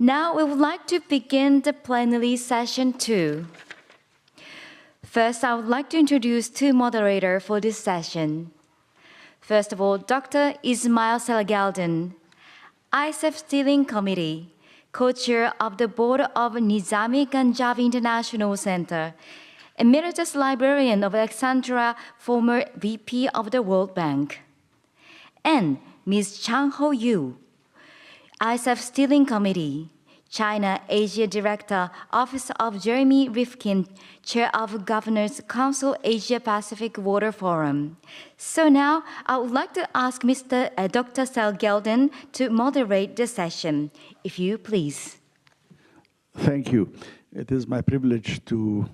Now we would like to begin the plenary session 2. First, I would like to introduce two moderators for this session. First of all, Dr. Ismail Serageldin, ICEF Steering Committee, co-chair of the board of Nizami Ganjavi International Center, Emeritus Librarian of Alexandria, former VP of the World Bank. And Ms. Chang-Ho Yu, ICEF Steering Committee, China Asia Director, Office of Jeremy Rifkin, Chair of Governors Council Asia Pacific Water Forum. So now I would like to ask Dr. Serageldin to moderate the session, if you please. Thank you. It is my privilege to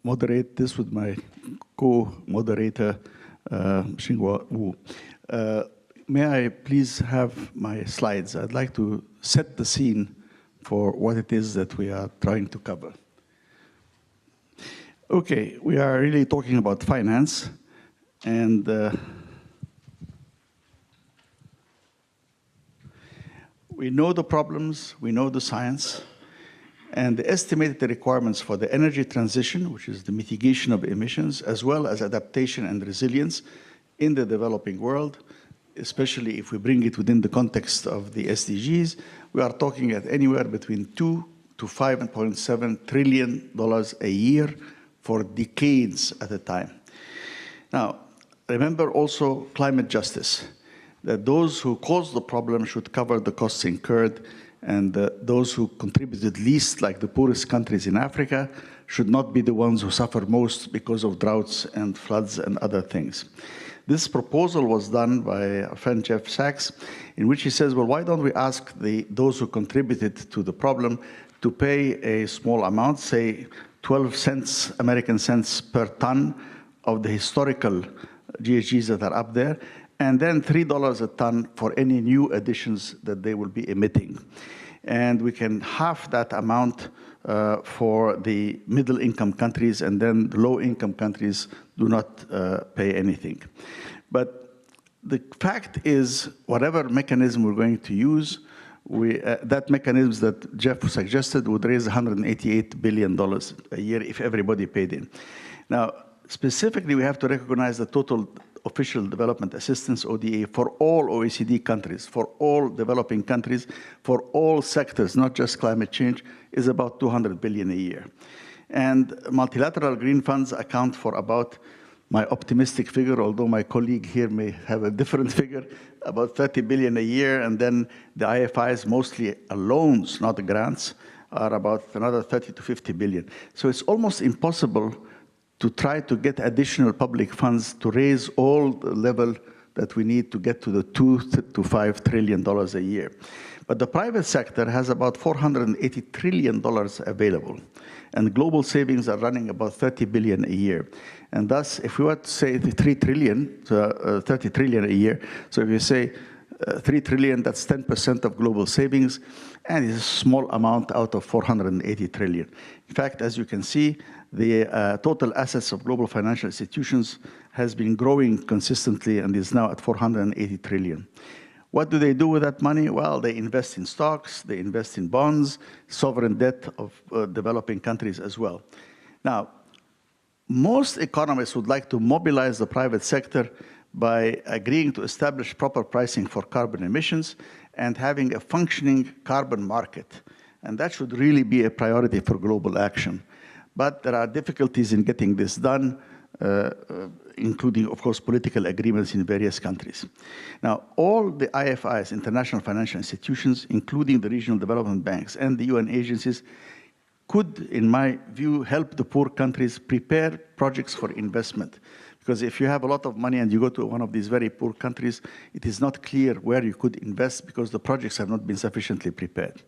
moderate this with my co-moderator, Xinghua Wu. May I please have my slides? I'd like to set the scene for what it is that we are trying to cover. Okay, we are really talking about finance, and we know the problems, we know the science, and the estimated requirements for the energy transition, which is the mitigation of emissions, as well as adaptation and resilience in the developing world, especially if we bring it within the context of the SDGs, we are talking at anywhere between $2 to $5.7 trillion a year for decades at a time. Now, remember also climate justice, that those who caused the problem should cover the costs incurred, and those who contributed least, like the poorest countries in Africa, should not be the ones who suffer most because of droughts and floods and other things. This proposal was done by a friend, Jeff Sachs, in which he says, well, why don't we ask those who contributed to the problem to pay a small amount, say 12 cents, American cents per ton of the historical GHGs that are up there, and then $3 a ton for any new additions that they will be emitting. And we can half that amount for the middle-income countries, and then the low-income countries do not pay anything. But the fact is, whatever mechanism we're going to use, that mechanism that Jeff suggested would raise $188 billion a year if everybody paid in. Now, specifically, we have to recognize the total official development assistance, ODA, for all OECD countries, for all developing countries, for all sectors, not just climate change, is about $200 billion a year. And multilateral green funds account for about, my optimistic figure, although my colleague here may have a different figure, about $30 billion a year, and then the IFIs, mostly loans, not grants, are about another 30 to 50 billion. So it's almost impossible to try to get additional public funds to raise all the level that we need to get to the $2 to $5 trillion a year. But the private sector has about $480 trillion available, and global savings are running about 30 billion a year. And thus, if we were to say 3 trillion, 30 trillion a year, so if you say 3 trillion, that's 10% of global savings, and it's a small amount out of 480 trillion. In fact, as you can see, the total assets of global financial institutions has been growing consistently and is now at 480 trillion. What do they do with that money? Well, they invest in stocks, they invest in bonds, sovereign debt of developing countries as well. Now, most economists would like to mobilize the private sector by agreeing to establish proper pricing for carbon emissions and having a functioning carbon market. And that should really be a priority for global action. But there are difficulties in getting this done, including, of course, political agreements in various countries. Now, all the IFIs, international financial institutions, including the regional development banks and the UN agencies, could, in my view, help the poor countries prepare projects for investment. Because if you have a lot of money and you go to one of these very poor countries, it is not clear where you could invest because the projects have not been sufficiently prepared.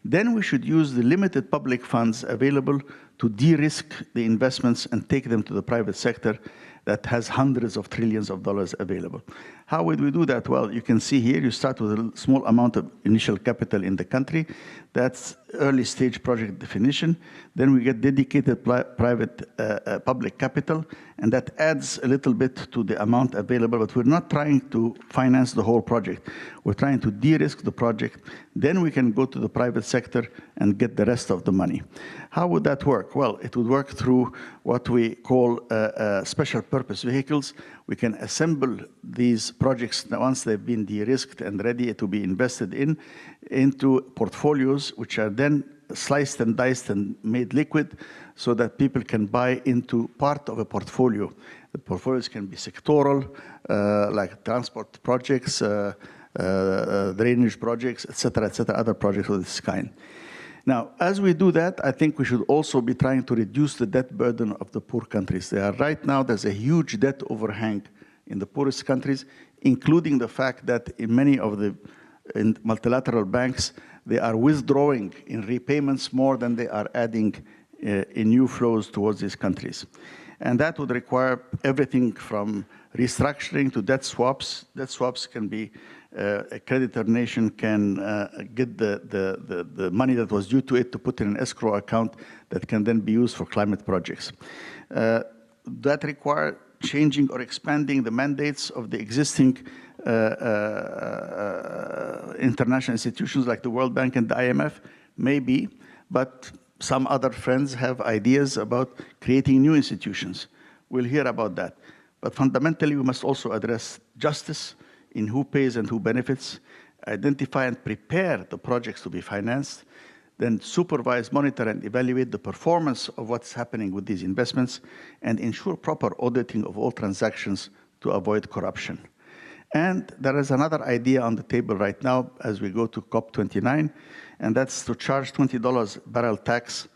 Then we should use the limited public funds available to de-risk the investments and take them to the private sector that has hundreds of trillions of dollars available. How would we do that? Well, you can see here, you start with a small amount of initial capital in the country. That's early stage project definition. Then we get dedicated private public capital, and that adds a little bit to the amount available, but we're not trying to finance the whole project. We're trying to de-risk the project. Then we can go to the private sector and get the rest of the money. How would that work? Well, it would work through what we call special purpose vehicles. We can assemble these projects once they've been de-risked and ready to be invested in into portfolios, which are then sliced and diced and made liquid so that people can buy into part of a portfolio. The portfolios can be sectoral, like transport projects, drainage projects, et cetera, other projects of this kind. Now, as we do that, I think we should also be trying to reduce the debt burden of the poor countries. Right now, there's a huge debt overhang in the poorest countries, including the fact that in many of the multilateral banks, they are withdrawing in repayments more than they are adding in new flows towards these countries. And that would require everything from restructuring to debt swaps. Debt swaps can be a creditor nation can get the money that was due to it to put in an escrow account that can then be used for climate projects. That require changing or expanding the mandates of the existing international institutions like the World Bank and the IMF, maybe, but some other friends have ideas about creating new institutions. We'll hear about that. But fundamentally, we must also address justice in who pays and who benefits, identify and prepare the projects to be financed, then supervise, monitor, and evaluate the performance of what's happening with these investments, and ensure proper auditing of all transactions to avoid corruption. And there is another idea on the table right now as we go to COP29, and that's to charge $20 barrel tax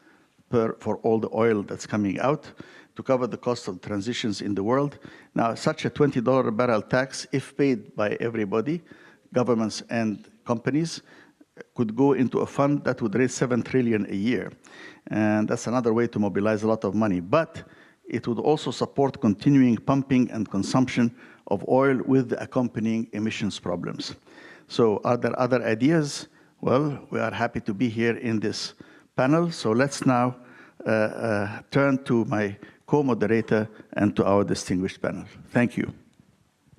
for all the oil that's coming out to cover the cost of transitions in the world. Now, such a $20 barrel tax, if paid by everybody, governments and companies, could go into a fund that would raise $7 trillion a year. And that's another way to mobilize a lot of money. But it would also support continuing pumping and consumption of oil with the accompanying emissions problems. So are there other ideas? Well, we are happy to be here in this panel. So let's now turn to my co-moderator and to our distinguished panel. Thank you.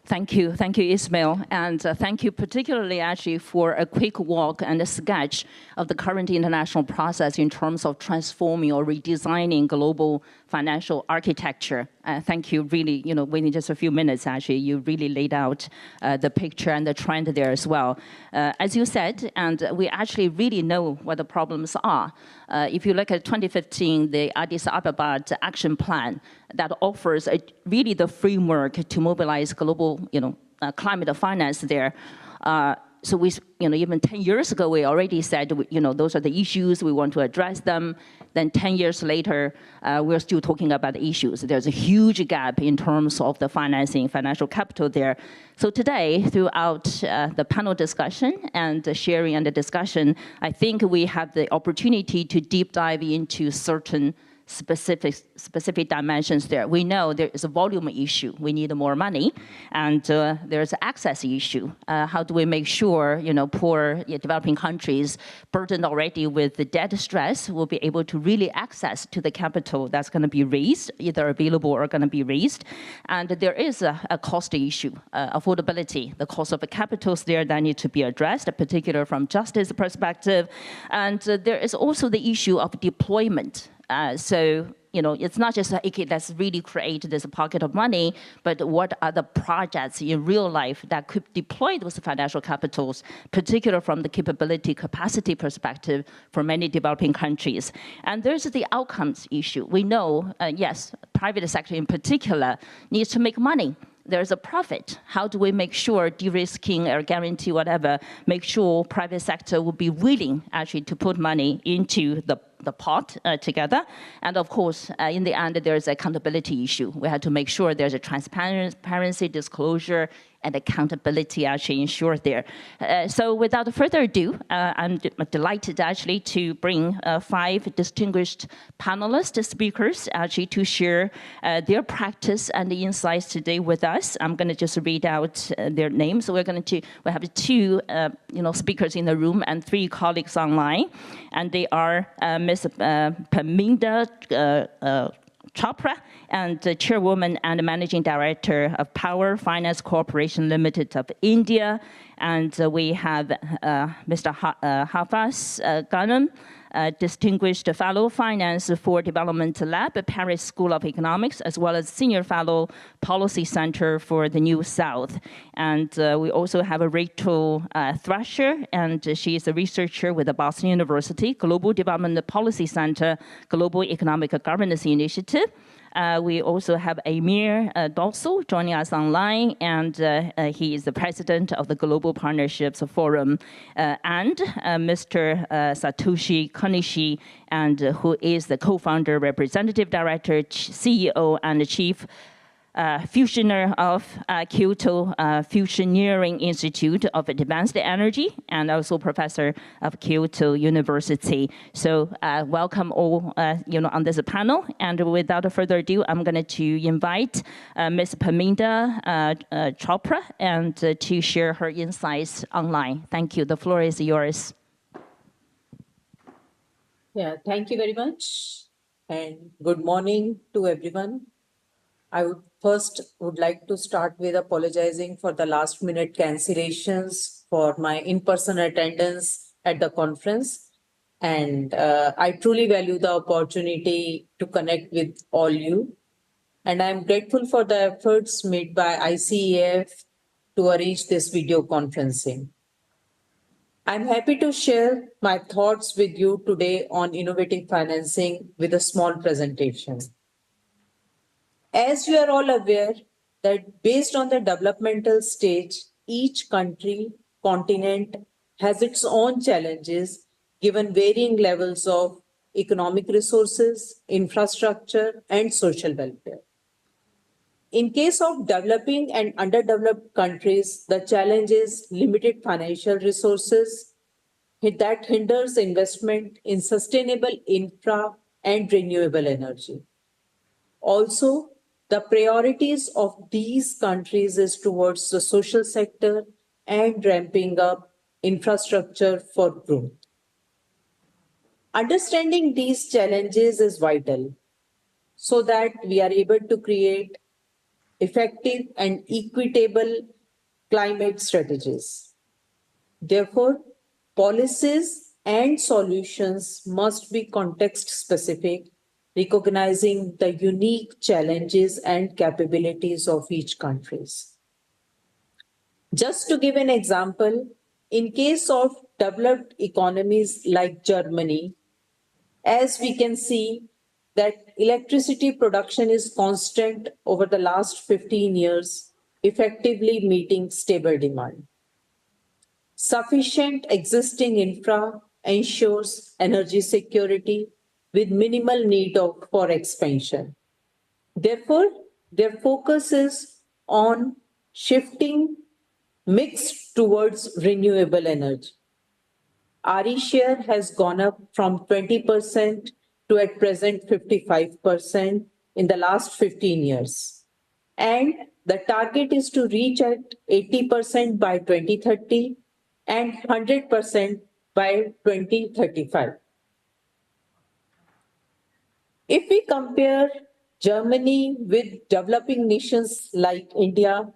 Thank you, Ismail, and thank you particularly actually for a quick walk and a sketch of the current international process in terms of transforming or redesigning global financial architecture. Thank you, really, within just a few minutes, actually, you really laid out the picture and the trend there as well. As you said, and we actually really know what the problems are. If you look at 2015, the Addis Ababa Action Plan that offers really the framework to mobilize global, climate finance there. So we, even 10 years ago, we already said, those are the issues, we want to address them. Then 10 years later, we're still talking about the issues. There's a huge gap in terms of the financing, financial capital there. So today, throughout the panel discussion and the sharing and the discussion, I think we have the opportunity to deep dive into certain specific dimensions there. We know there is a volume issue. We need more money, and there's an access issue. How do we make sure, poor developing countries burdened already with the debt stress will be able to really access to the capital that's going to be raised, either available or going to be raised. And there is a cost issue, affordability, the cost of the capitals there that need to be addressed, particularly from justice perspective. And there is also the issue of deployment. So, it's not just okay, let's really create this pocket of money, but what are the projects in real life that could deploy those financial capitals, particularly from the capacity perspective for many developing countries. And there's the outcomes issue. We know, yes, private sector in particular needs to make money. There's a profit. How do we make sure de-risking or guarantee whatever, make sure private sector will be willing actually to put money into the pot together? And of course, in the end, there's accountability issue. We have to make sure there's a transparency, disclosure, and accountability actually ensured there. So without further ado, I'm delighted actually to bring 5 distinguished panelist speakers actually to share their practice and the insights today with us. I'm going to just read out their names. So we have 2 speakers in the room and 3 colleagues online, and they are Ms. Parminder Chopra, and Chairwoman and Managing Director of Power Finance Corporation Limited of India. And we have Mr. Hafez Ghanem, Distinguished Fellow Finance for Development Lab at Paris School of Economics, as well as Senior Fellow Policy Center for the New South. And we also have Rachel Thrasher, and she is a researcher with the Boston University Global Development Policy Center, Global Economic Governance Initiative. We also have Amir Dossal joining us online, and he is the president of the Global Partnerships Forum, and Mr. Satoshi KONISHI, and who is the co-founder, representative director, CEO, and chief fusioner of Kyoto Fusioneering Institute of Advanced Energy, and also professor of Kyoto University. So welcome all on this panel. And without further ado, I'm going to invite Ms. Parminder Chopra and to share her insights online. Thank you. The floor is yours. Yeah, thank you very much. And good morning to everyone. I would like to start with apologizing for the last minute cancellations for my in-person attendance at the conference. And I truly value the opportunity to connect with all you. And I'm grateful for the efforts made by ICEF to arrange this video conferencing. I'm happy to share my thoughts with you today on innovative financing with a small presentation. As you are all aware, that based on the developmental stage, each country, continent has its own challenges given varying levels of economic resources, infrastructure, and social welfare. In case of developing and underdeveloped countries, the challenge is limited financial resources that hinders investment in sustainable infra and renewable energy. Also, the priorities of these countries is towards the social sector and ramping up infrastructure for growth. Understanding these challenges is vital so that we are able to create effective and equitable climate strategies. Therefore, policies and solutions must be context-specific, recognizing the unique challenges and capabilities of each country. Just to give an example, in case of developed economies like Germany, as we can see that electricity production is constant over the last 15 years, effectively meeting stable demand. Sufficient existing infra ensures energy security with minimal need for expansion. Therefore, their focus is on shifting mix towards renewable energy. RE share has gone up from 20% to at present 55% in the last 15 years. And the target is to reach at 80% by 2030 and 100% by 2035. If we compare Germany with developing nations like India,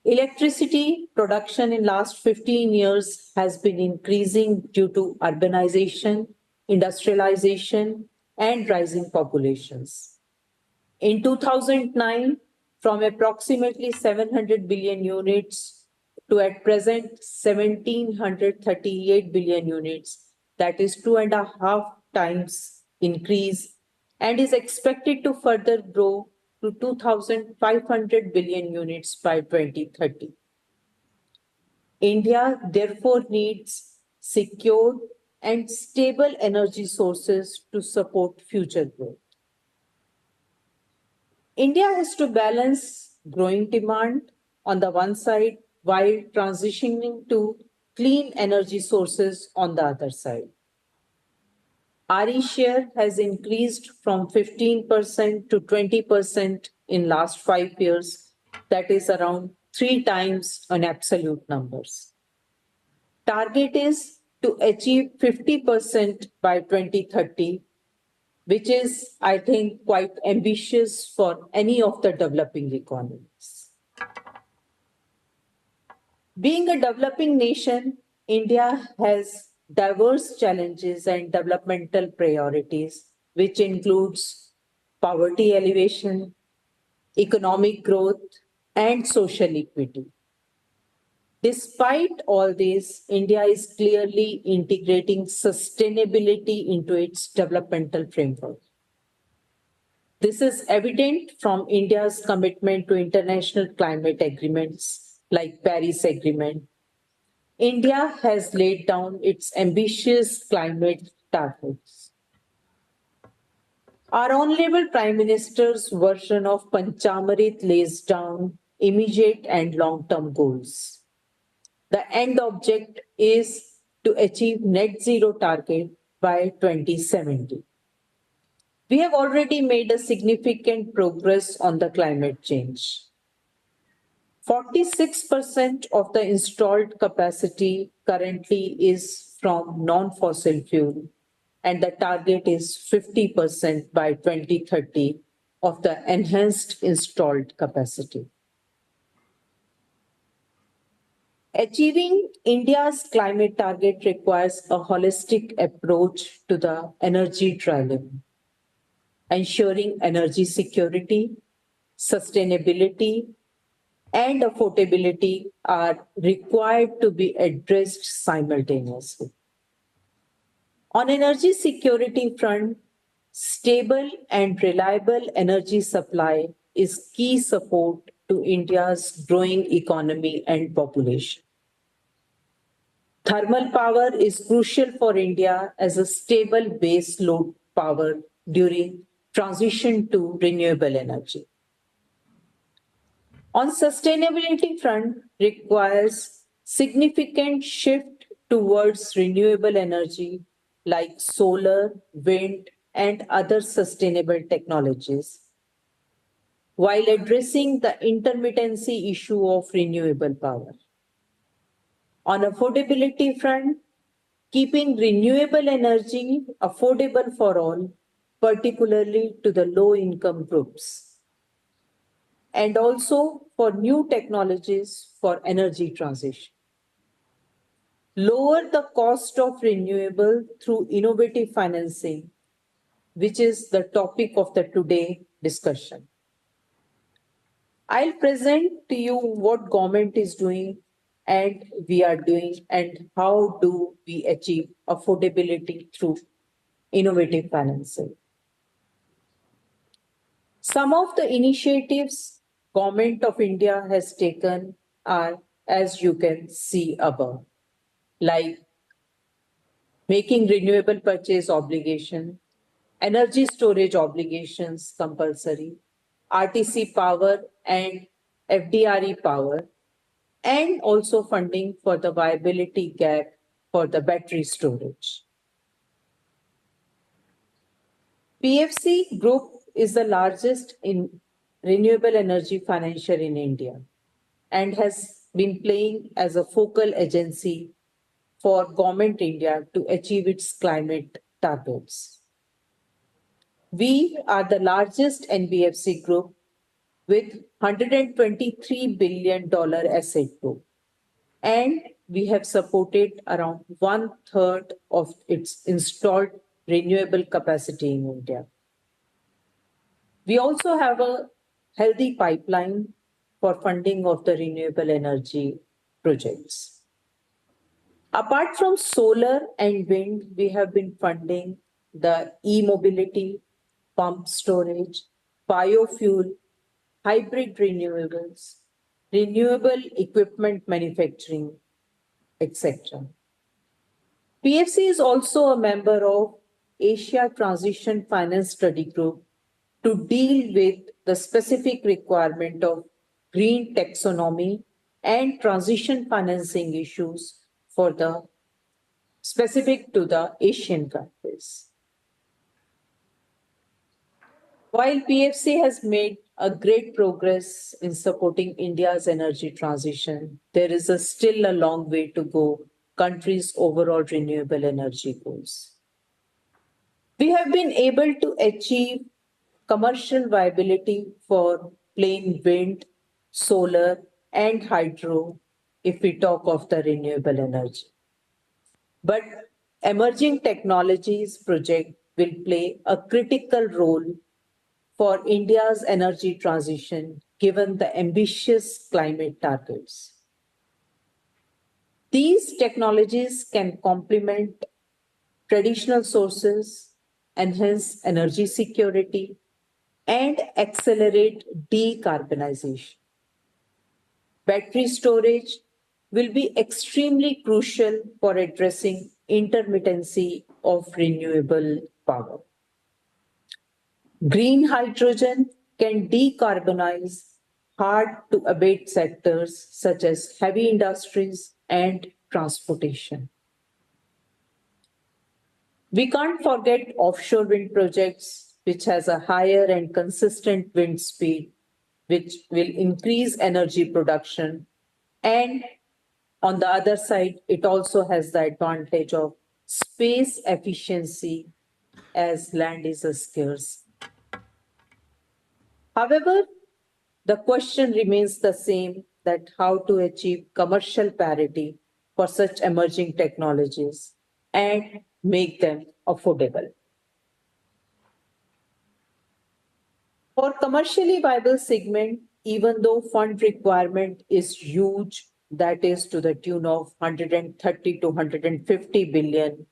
electricity production in last 15 years has been increasing due to urbanization, industrialization, and rising populations. In 2009, from approximately 700 billion units to at present 1,738 billion units, that is 2.5 times increase, and is expected to further grow to 2,500 billion units by 2030. India therefore needs secure and stable energy sources to support future growth. India has to balance growing demand on the one side, while transitioning to clean energy sources on the other side. RE share has increased from 15% to 20% in last 5 years. That is around 3 times on absolute numbers. Target is to achieve 50% by 2030, which is, I think, quite ambitious for any of the developing economies. Being a developing nation, India has diverse challenges and developmental priorities, which includes poverty alleviation, economic growth, and social equity. Despite all this, India is clearly integrating sustainability into its developmental framework. This is evident from India's commitment to international climate agreements like Paris Agreement. India has laid down its ambitious climate targets. Our Honorable Prime Minister's version of Panchamrit lays down immediate and long-term goals. The end object is to achieve net zero target by 2070. We have already made a significant progress on the climate change. 46% of the installed capacity currently is from non-fossil fuel, and the target is 50% by 2030 of the enhanced installed capacity. Achieving India's climate target requires a holistic approach to the energy trilemma, ensuring energy security, sustainability, and affordability are required to be addressed simultaneously. On energy security front, stable and reliable energy supply is key support to India's growing economy and population. Thermal power is crucial for India as a stable base load power during transition to renewable energy. On sustainability front requires significant shift towards renewable energy like solar, wind, and other sustainable technologies, while addressing the intermittency issue of renewable power. On affordability front, keeping renewable energy affordable for all, particularly to the low-income groups, and also for new technologies for energy transition. Lower the cost of renewable through innovative financing, which is the topic of the today discussion. I'll present to you what government is doing and we are doing and how do we achieve affordability through innovative financing. Some of the initiatives Government of India has taken are, as you can see above, like making renewable purchase obligation, energy storage obligations compulsory, RTC power and FDRE power, and also funding for the viability gap for the battery storage. PFC Group is the largest in renewable energy financier in India and has been playing as a focal agency for Government India to achieve its climate targets. We are the largest NBFC group with $123 billion asset book, and we have supported around 1/3 of its installed renewable capacity in India. We also have a healthy pipeline for funding of the renewable energy projects. Apart from solar and wind, we have been funding the e-mobility, pump storage, biofuel, hybrid renewables, renewable equipment manufacturing, etc. PFC is also a member of Asia Transition Finance Study Group to deal with the specific requirement of green taxonomy and transition financing issues for the specific to the Asian countries. While PFC has made a great progress in supporting India's energy transition, there is still a long way to go country's overall renewable energy goals. We have been able to achieve commercial viability for plain wind, solar, and hydro if we talk of the renewable energy. But emerging technologies project will play a critical role for India's energy transition given the ambitious climate targets. These technologies can complement traditional sources, enhance energy security, and accelerate decarbonization. Battery storage will be extremely crucial for addressing intermittency of renewable power. Green hydrogen can decarbonize hard-to-abate sectors such as heavy industries and transportation. We can't forget offshore wind projects, which has a higher and consistent wind speed, which will increase energy production. And on the other side, it also has the advantage of space efficiency as land is scarce. However, the question remains the same, that how to achieve commercial parity for such emerging technologies and make them affordable. For commercially viable segment, even though fund requirement is huge, that is to the tune of 130 to 150 billion,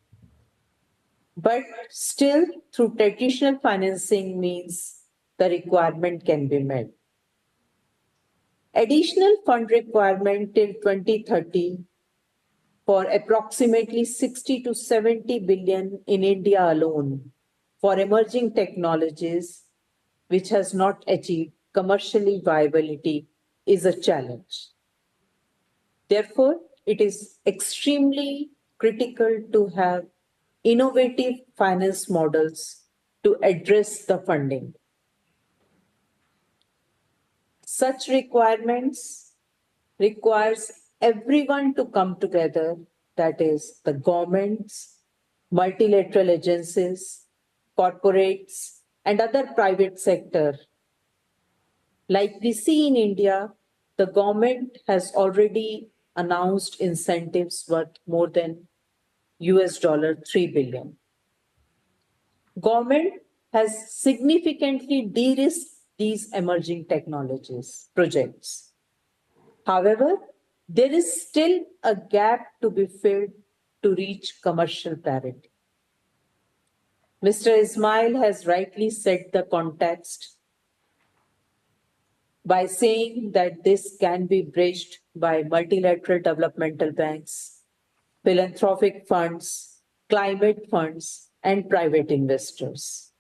but still through traditional financing means the requirement can be met. Additional fund requirement till 2030 for approximately 60 to 70 billion in India alone for emerging technologies which has not achieved commercially viability is a challenge. Therefore, it is extremely critical to have innovative finance models to address the funding. Such requirements requires everyone to come together, that is the governments, multilateral agencies, corporates, and other private sector. Like we see in India, the government has already announced incentives worth more than $3 billion. Government has significantly de-risked these emerging technologies projects. However, there is still a gap to be filled to reach commercial parity. Mr. Ismail has rightly set the context by saying that this can be bridged by multilateral developmental banks, philanthropic funds, climate funds, and private investors.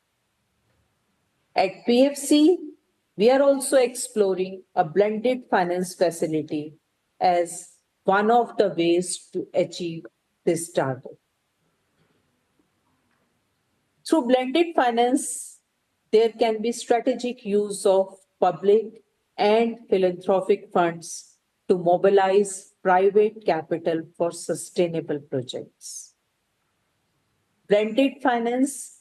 At PFC, we are also exploring a blended finance facility as one of the ways to achieve this target. Through blended finance, there can be strategic use of public and philanthropic funds to mobilize private capital for sustainable projects. Blended finance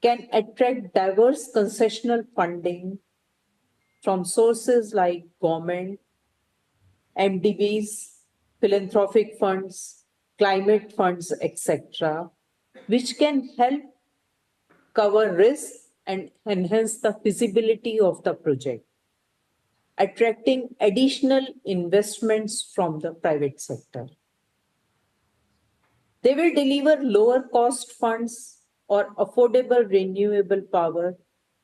can attract diverse concessional funding from sources like government, MDBs, philanthropic funds, climate funds, etc., which can help cover risk and enhance the feasibility of the project, attracting additional investments from the private sector. They will deliver lower cost funds or affordable renewable power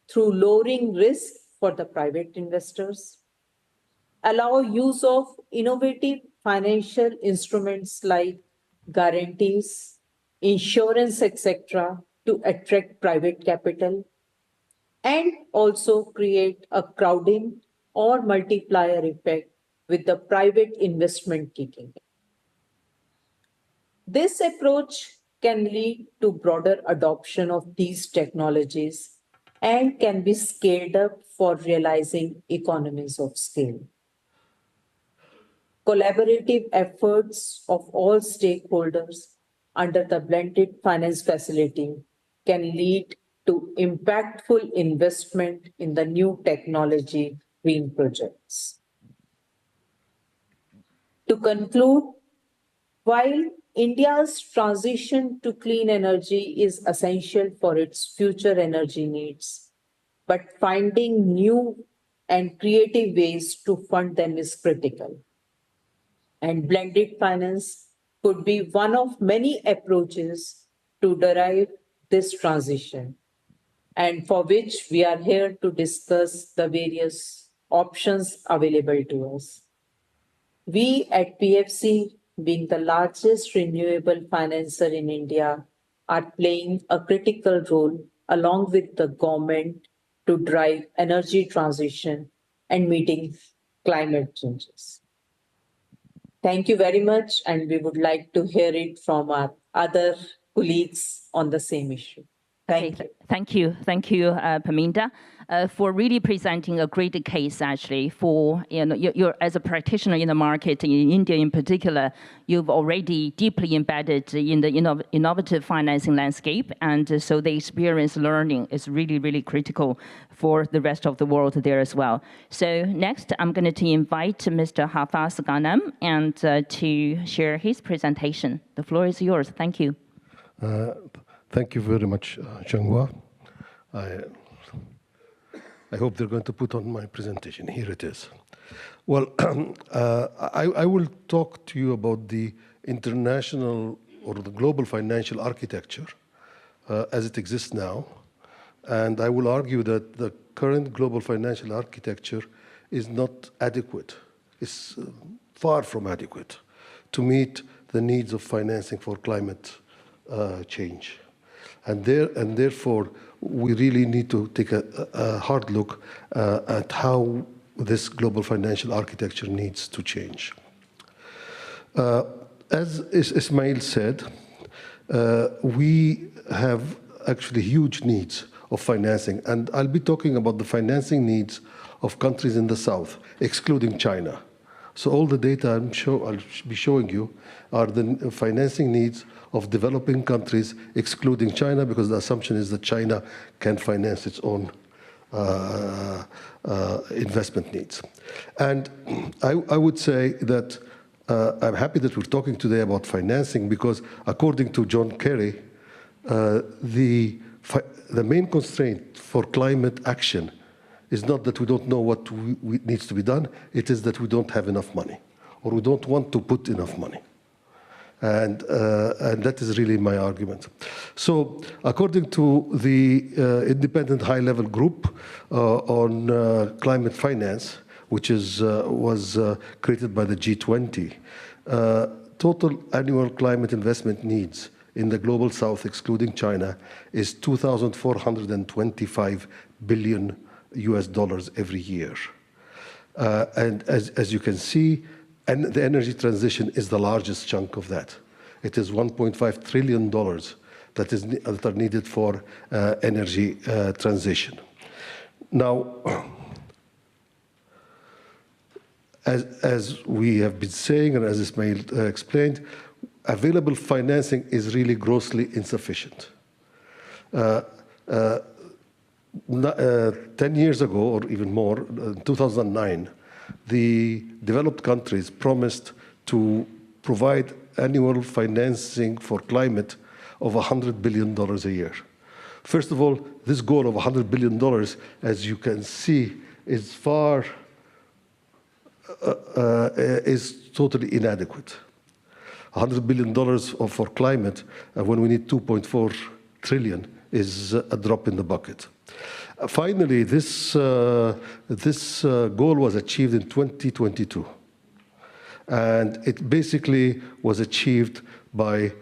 through lowering risk for the private investors, allow use of innovative financial instruments like guarantees, insurance, etc., to attract private capital, and also create a crowding or multiplier effect with the private investment kicking in. This approach can lead to broader adoption of these technologies and can be scaled up for realizing economies of scale. Collaborative efforts of all stakeholders under the blended finance facility can lead to impactful investment in the new technology green projects. To conclude, while India's transition to clean energy is essential for its future energy needs, but finding new and creative ways to fund them is critical. And blended finance could be one of many approaches to derive this transition, and for which we are here to discuss the various options available to us. We at PFC, being the largest renewable financer in India, are playing a critical role along with the government to drive energy transition and meeting climate changes. Thank you very much, and we would like to hear it from our other colleagues on the same issue. Thank you. Thank you, Parminder, for really presenting a great case. Actually, for you're as a practitioner in the market in India, in particular, you've already deeply embedded in the innovative financing landscape, and so the experience learning is really critical for the rest of the world there as well. So next, I'm going to invite Mr. Hafez Ghanem and to share his presentation. The floor is yours. Thank you. Thank you very much, Changhua. I hope they're going to put on my presentation. Here it is. Well, I will talk to you about the international or the global financial architecture as it exists now. And I will argue that the current global financial architecture is not adequate. It's far from adequate to meet the needs of financing for climate change. And therefore, we really need to take a hard look at how this global financial architecture needs to change. As Ismail said, we have actually huge needs of financing. And I'll be talking about the financing needs of countries in the South, excluding China. So all the data I'll be showing you are the financing needs of developing countries, excluding China, because the assumption is that China can finance its own investment needs. And I would say that I'm happy that we're talking today about financing, because according to John Kerry, the main constraint for climate action is not that we don't know what needs to be done, it is that we don't have enough money, or we don't want to put enough money. And that is really my argument. So according to the independent high-level group on climate finance, which was created by the G20, total annual climate investment needs in the global South, excluding China, is $2,425 billion every year. And as you can see, and the energy transition is the largest chunk of that. It is $1.5 trillion that are needed for energy transition. Now, as we have been saying, and as Ismail explained, available financing is really grossly insufficient. 10 years ago, or even more, in 2009, the developed countries promised to provide annual financing for climate of $100 billion a year. First of all, this goal of $100 billion, as you can see, is totally inadequate. $100 billion for climate, when we need 2.4 trillion, is a drop in the bucket. Finally, this goal was achieved in 2022. And it basically was achieved by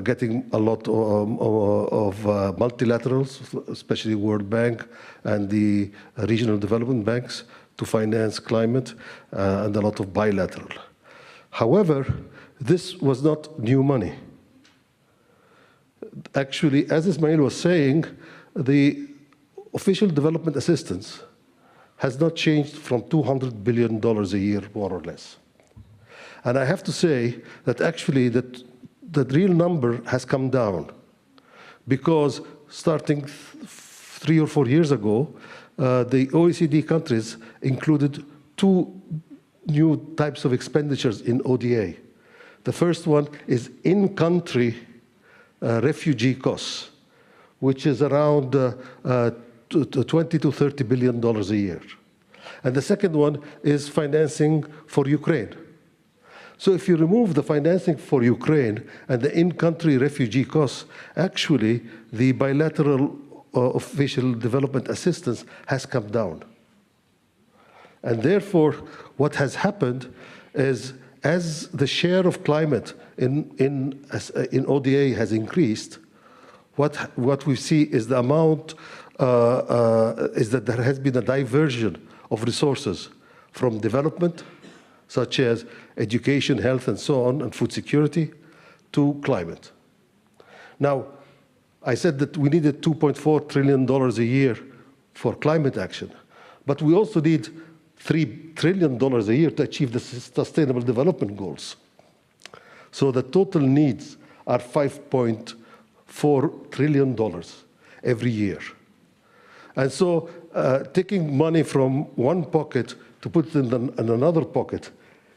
getting a lot of multilaterals, especially World Bank and the regional development banks, to finance climate and a lot of bilateral. However, this was not new money. Actually, as Ismail was saying, the official development assistance has not changed from $200 billion a year, more or less. And I have to say that actually that real number has come down, because starting 3 or 4 years ago, the OECD countries included 2 new types of expenditures in ODA. The first one is in-country refugee costs, which is around $20 to $30 billion a year. And the second one is financing for Ukraine. So if you remove the financing for Ukraine and the in-country refugee costs, actually the bilateral official development assistance has come down. And therefore, what has happened is, as the share of climate in ODA has increased, what we see is the amount is that there has been a diversion of resources from development, such as education, health, and so on, and food security, to climate. Now, I said that we needed $2.4 trillion a year for climate action, but we also need $3 trillion a year to achieve the Sustainable Development Goals. So the total needs are $5.4 trillion every year. And so taking money from one pocket to put it in another pocket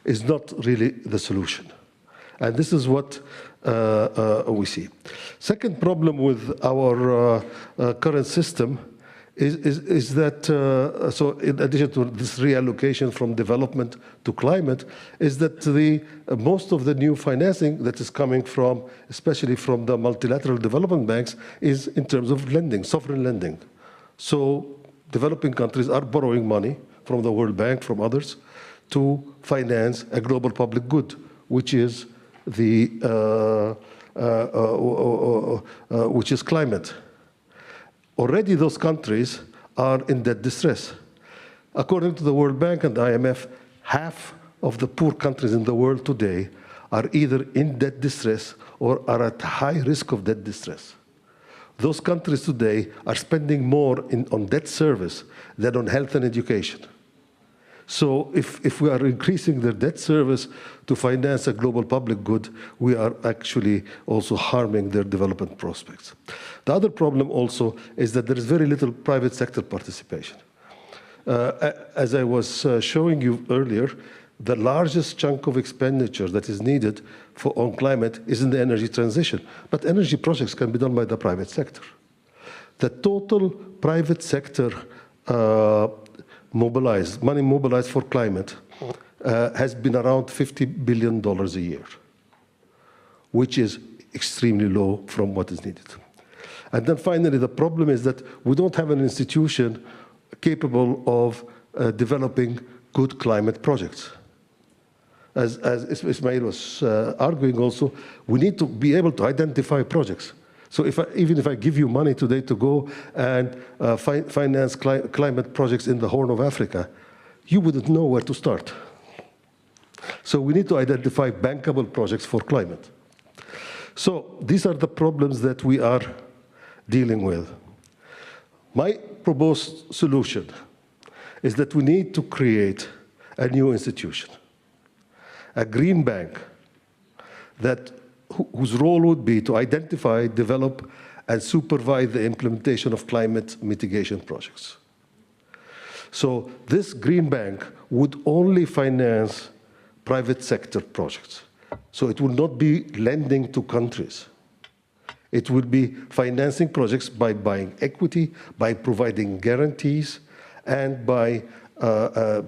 is not really the solution. And this is what we see. Second problem with our current system is that, so in addition to this reallocation from development to climate, is that most of the new financing that is coming from, especially from the multilateral development banks, is in terms of lending, sovereign lending. So developing countries are borrowing money from the World Bank, from others, to finance a global public good, which is which is climate. Already those countries are in debt distress. According to the World Bank and the IMF, half of the poor countries in the world today are either in debt distress or are at high risk of debt distress. Those countries today are spending more on debt service than on health and education. So if we are increasing their debt service to finance a global public good, we are actually also harming their development prospects. The other problem also is that there is very little private sector participation. As I was showing you earlier, the largest chunk of expenditure that is needed on climate is in the energy transition. But energy projects can be done by the private sector. The total private sector money mobilized for climate has been around $50 billion a year, which is extremely low from what is needed. And then finally, the problem is that we don't have an institution capable of developing good climate projects. As Ismail was arguing also, we need to be able to identify projects. So even if I give you money today to go and finance climate projects in the Horn of Africa, you wouldn't know where to start. So we need to identify bankable projects for climate. So these are the problems that we are dealing with. My proposed solution is that we need to create a new institution, a green bank whose role would be to identify, develop, and supervise the implementation of climate mitigation projects. So this green bank would only finance private sector projects. So it would not be lending to countries. It would be financing projects by buying equity, by providing guarantees, and by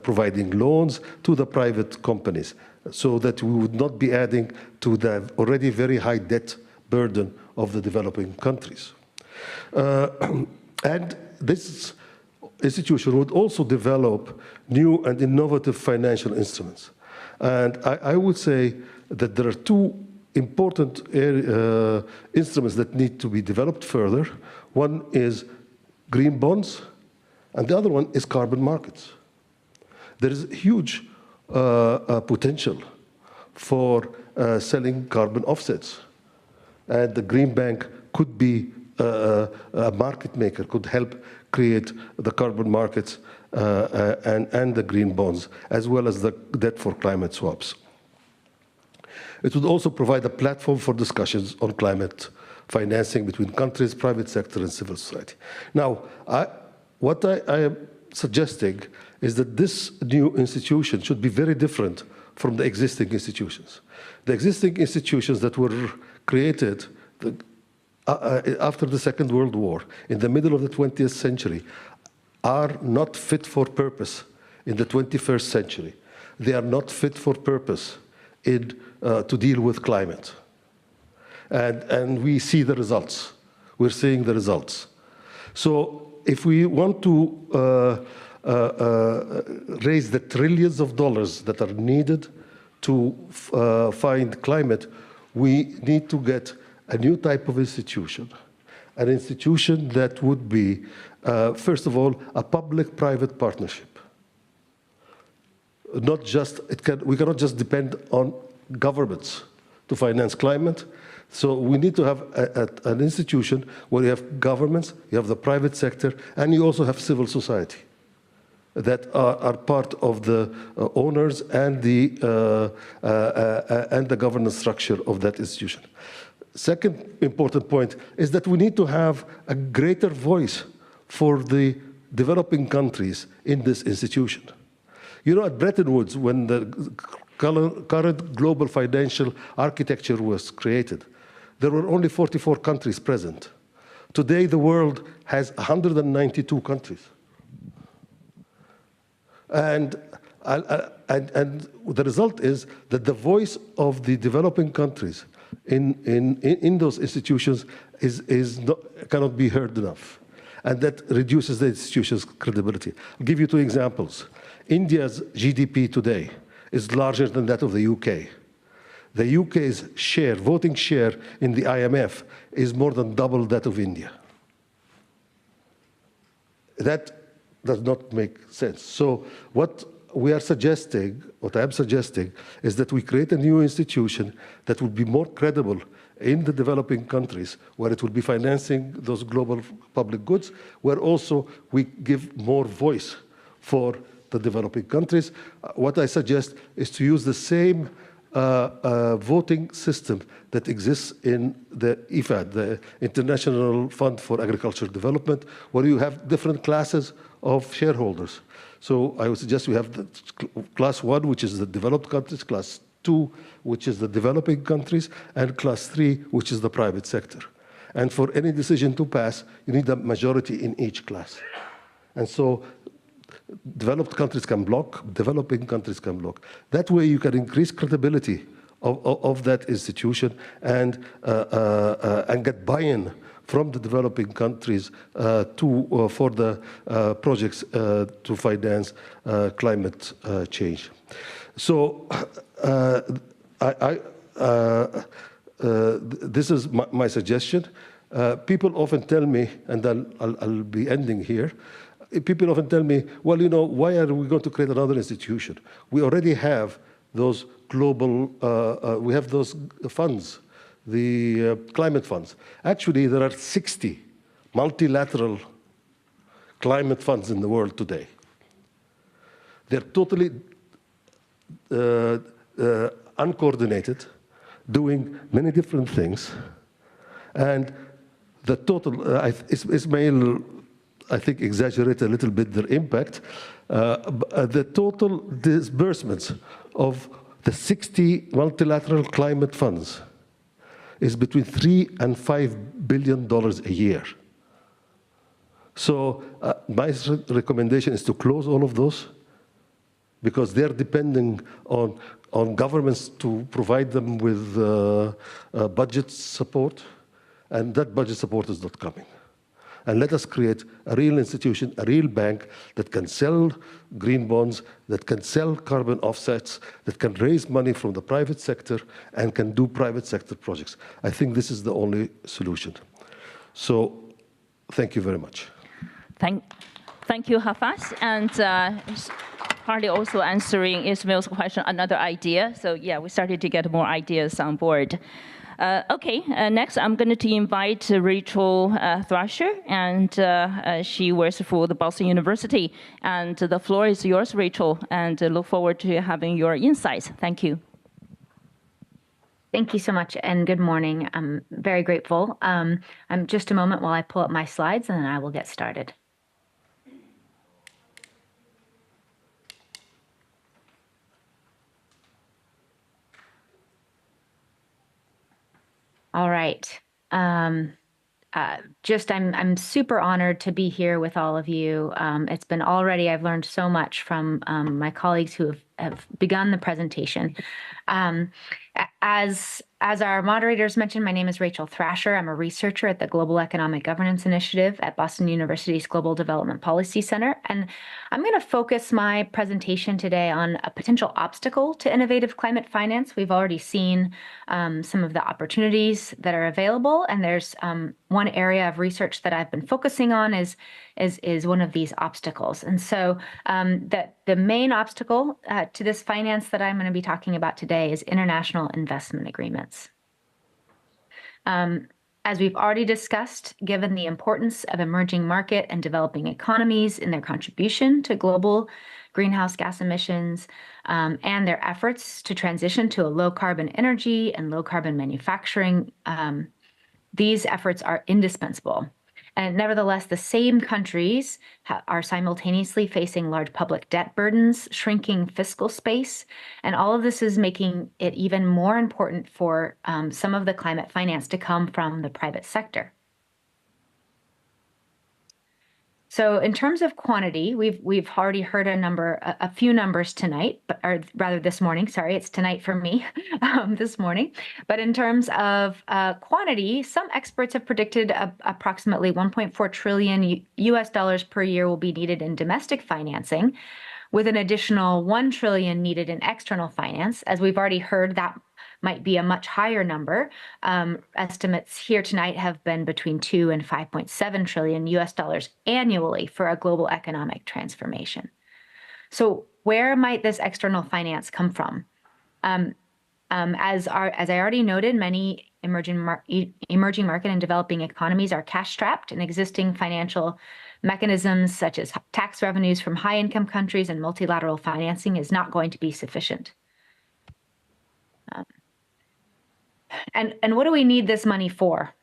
providing loans to the private companies, so that we would not be adding to the already very high debt burden of the developing countries. And this institution would also develop new and innovative financial instruments. And I would say that there are two important instruments that need to be developed further. One is green bonds, and the other one is carbon markets. There is huge potential for selling carbon offsets. And the Green Bank could be a market maker, could help create the carbon markets and the green bonds, as well as the debt for climate swaps. It would also provide a platform for discussions on climate financing between countries, private sector, and civil society. Now, what I am suggesting is that this new institution should be very different from the existing institutions. The existing institutions that were created after the Second World War, in the middle of the 20th century, are not fit for purpose in the 21st century. They are not fit for purpose to deal with climate. And we see the results. We're seeing the results. So if we want to raise the trillions of dollars that are needed to find climate, we need to get a new type of institution, an institution that would be, first of all, a public-private partnership. Not just, we cannot just depend on governments to finance climate. So we need to have an institution where you have governments, you have the private sector, and you also have civil society that are part of the owners and the governance structure of that institution. Second important point is that we need to have a greater voice for the developing countries in this institution. You know, at Bretton Woods, when the current global financial architecture was created, there were only 44 countries present. Today, the world has 192 countries. And the result is that the voice of the developing countries in those institutions cannot be heard enough. And that reduces the institution's credibility. I'll give you two examples. India's GDP today is larger than that of the UK. The UK's voting share in the IMF is more than double that of India. That does not make sense. So what I am suggesting is that we create a new institution that will be more credible in the developing countries, where it will be financing those global public goods, where also we give more voice for the developing countries. What I suggest is to use the same voting system that exists in the IFAD, the International Fund for Agricultural Development, where you have different classes of shareholders. So I would suggest we have the class 1, which is the developed countries, class 2, which is the developing countries, and class 3, which is the private sector. And for any decision to pass, you need a majority in each class. And so developed countries can block, developing countries can block. That way you can increase credibility of that institution and get buy-in from the developing countries for the projects to finance climate change. So this is my suggestion. People often tell me, and I'll be ending here, people often tell me, well, you know, why are we going to create another institution? We already have those global, we have those funds, the climate funds. Actually, there are 60 multilateral climate funds in the world today. They're totally uncoordinated, doing many different things. And the total, Ismail, I think, exaggerate a little bit their impact. The total disbursements of the 60 multilateral climate funds is between $3 and $5 billion a year. So my recommendation is to close all of those, because they're depending on governments to provide them with budget support, and that budget support is not coming. And let us create a real institution, a real bank that can sell green bonds, that can sell carbon offsets, that can raise money from the private sector and can do private sector projects. I think this is the only solution. So thank you very much. Thank you, Hafez. And partly also answering Ismail's question, another idea. So yeah, we started to get more ideas on board. Next I'm going to invite Rachel Thrasher, and she works for the Boston University. And the floor is yours, Rachel, and look forward to having your insights. Thank you. Thank you so much, and good morning. I'm very grateful. Just a moment while I pull up my slides, and then I will get started. All right. I'm super honored to be here with all of you. It's been already, I've learned so much from my colleagues who have begun the presentation. As our moderators mentioned, my name is Rachel Thrasher. I'm a researcher at the Global Economic Governance Initiative at Boston University's Global Development Policy Center. And I'm going to focus my presentation today on a potential obstacle to innovative climate finance. We've already seen some of the opportunities that are available. And there's one area of research that I've been focusing on is one of these obstacles. And so the main obstacle to this finance that I'm going to be talking about today is international investment agreements. As we've already discussed, given the importance of emerging market and developing economies in their contribution to global greenhouse gas emissions and their efforts to transition to a low carbon energy and low carbon manufacturing, these efforts are indispensable. And nevertheless, the same countries are simultaneously facing large public debt burdens, shrinking fiscal space, and all of this is making it even more important for some of the climate finance to come from the private sector. So in terms of quantity, we've already heard a few numbers tonight, or rather this morning. Sorry, it's tonight for me, this morning. But in terms of quantity, some experts have predicted approximately 1.4 trillion US dollars per year will be needed in domestic financing, with an additional 1 trillion needed in external finance. As we've already heard, that might be a much higher number. Estimates here tonight have been between 2 and 5.7 trillion US dollars annually for a global economic transformation. So where might this external finance come from? As I already noted, many emerging market and developing economies are cash-strapped, and existing financial mechanisms such as tax revenues from high-income countries and multilateral financing is not going to be sufficient. And what do we need this money for?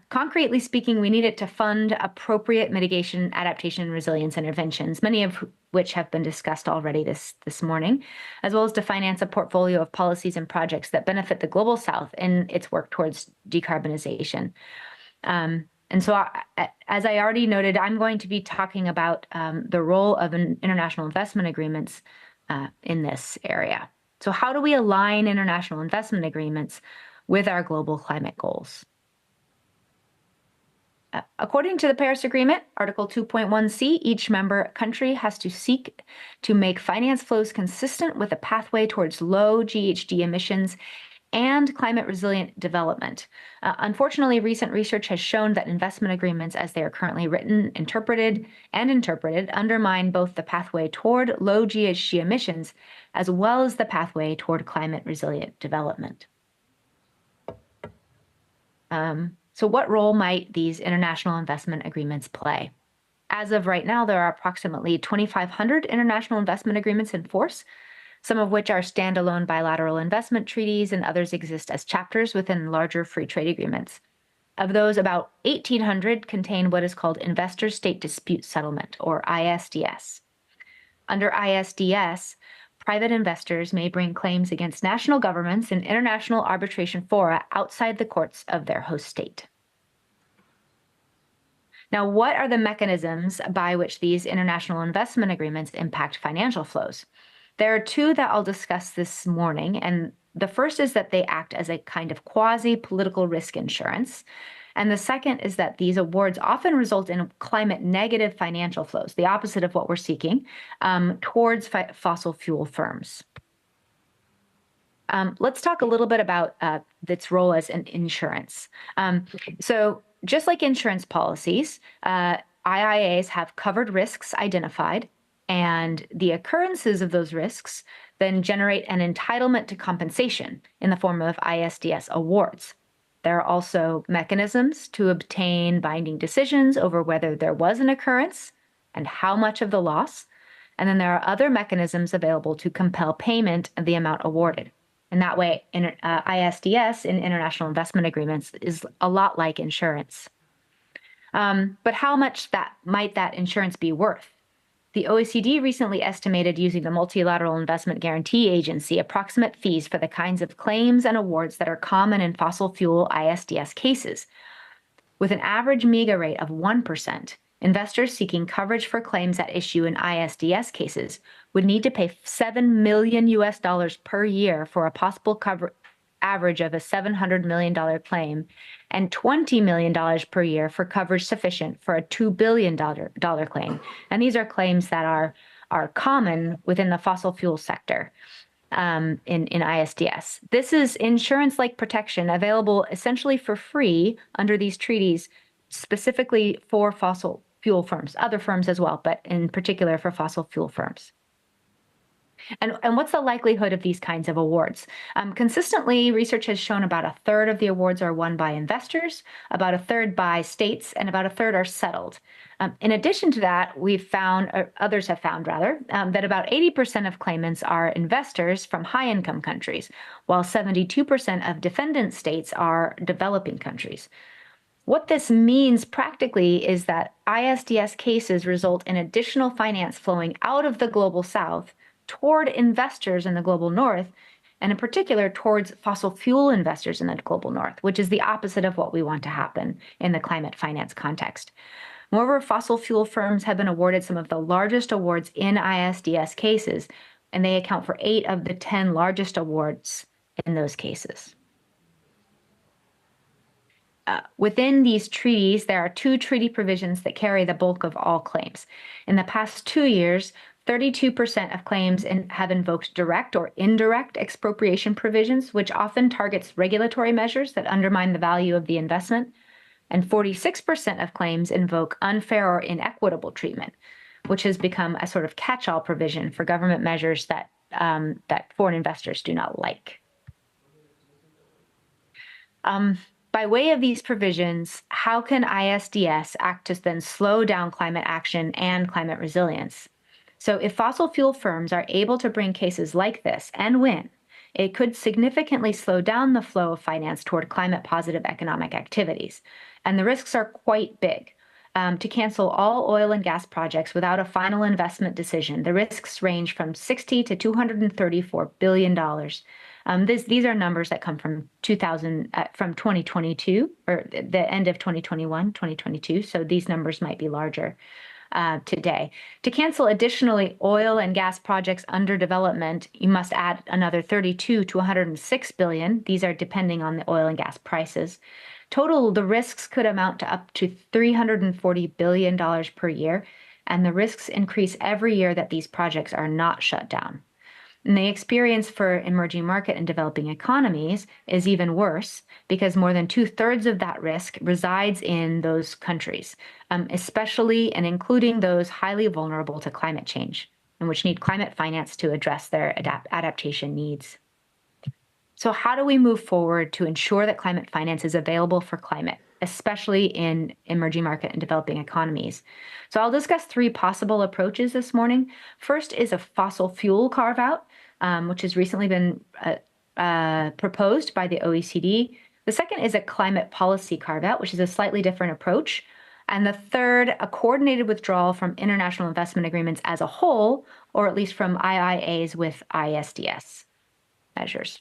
Concretely speaking, we need it to fund appropriate mitigation, adaptation, and resilience interventions, many of which have been discussed already this morning, as well as to finance a portfolio of policies and projects that benefit the Global South in its work towards decarbonization. And so, as I already noted, I'm going to be talking about the role of international investment agreements in this area. So how do we align international investment agreements with our global climate goals? According to the Paris Agreement, Article 2.1c, each member country has to seek to make finance flows consistent with a pathway towards low GHG emissions and climate-resilient development. Unfortunately, recent research has shown that investment agreements, as they are currently written, interpreted, undermine both the pathway toward low GHG emissions as well as the pathway toward climate-resilient development. So what role might these international investment agreements play? As of right now, there are approximately 2,500 international investment agreements in force, some of which are standalone bilateral investment treaties, and others exist as chapters within larger free trade agreements. Of those, about 1,800 contain what is called Investor State Dispute Settlement, or ISDS. Under ISDS, private investors may bring claims against national governments in international arbitration fora outside the courts of their host state. Now, what are the mechanisms by which these international investment agreements impact financial flows? There are two that I'll discuss this morning, and the first is that they act as a kind of quasi-political risk insurance, and the second is that these awards often result in climate-negative financial flows, the opposite of what we're seeking, towards fossil fuel firms. Let's talk a little bit about its role as an insurance. So just like insurance policies, IIAs have covered risks identified And the occurrences of those risks then generate an entitlement to compensation in the form of ISDS awards. There are also mechanisms to obtain binding decisions over whether there was an occurrence and how much of the loss. And then there are other mechanisms available to compel payment of the amount awarded. And that way, ISDS in international investment agreements is a lot like insurance. But how much might that insurance be worth? The OECD recently estimated, using the Multilateral Investment Guarantee Agency, approximate fees for the kinds of claims and awards that are common in fossil fuel ISDS cases. With an average MEGA rate of 1%, investors seeking coverage for claims at issue in ISDS cases would need to pay $7 million per year for a possible average of a $700 million claim and $20 million per year for coverage sufficient for a $2 billion claim. And these are claims that are common within the fossil fuel sector in ISDS. This is insurance-like protection available essentially for free under these treaties, specifically for fossil fuel firms, other firms as well, but in particular for fossil fuel firms. And what's the likelihood of these kinds of awards? Consistently, research has shown about a third of the awards are won by investors, about a third by states, and about a third are settled. In addition to that, we've found, or others have found rather, that about 80% of claimants are investors from high-income countries, while 72% of defendant states are developing countries. What this means practically is that ISDS cases result in additional finance flowing out of the global south toward investors in the global north, and in particular towards fossil fuel investors in the global north, which is the opposite of what we want to happen in the climate finance context. Moreover, fossil fuel firms have been awarded some of the largest awards in ISDS cases, and they account for 8 of the 10 largest awards in those cases. Within these treaties, there are 2 treaty provisions that carry the bulk of all claims. In the past 2 years, 32% of claims have invoked direct or indirect expropriation provisions, which often targets regulatory measures that undermine the value of the investment. And 46% of claims invoke unfair or inequitable treatment, which has become a sort of catch-all provision for government measures that foreign investors do not like. By way of these provisions, how can ISDS act to then slow down climate action and climate resilience? So if fossil fuel firms are able to bring cases like this and win, it could significantly slow down the flow of finance toward climate-positive economic activities. And the risks are quite big. To cancel all oil and gas projects without a final investment decision, the risks range from $60 to $234 billion. These are numbers that come from 2022, or the end of 2021, 2022. So these numbers might be larger today. To cancel additionally oil and gas projects under development, you must add another 32 to 106 billion. These are depending on the oil and gas prices. Total, the risks could amount to up to $340 billion per year, and the risks increase every year that these projects are not shut down. And the experience for emerging market and developing economies is even worse because more than 2/3 of that risk resides in those countries, especially and including those highly vulnerable to climate change and which need climate finance to address their adaptation needs. So how do we move forward to ensure that climate finance is available for climate, especially in emerging market and developing economies? So I'll discuss 3 possible approaches this morning. First is a fossil fuel carve-out, which has recently been proposed by the OECD. The second is a climate policy carve-out, which is a slightly different approach. And the third, a coordinated withdrawal from international investment agreements as a whole, or at least from IIAs with ISDS measures.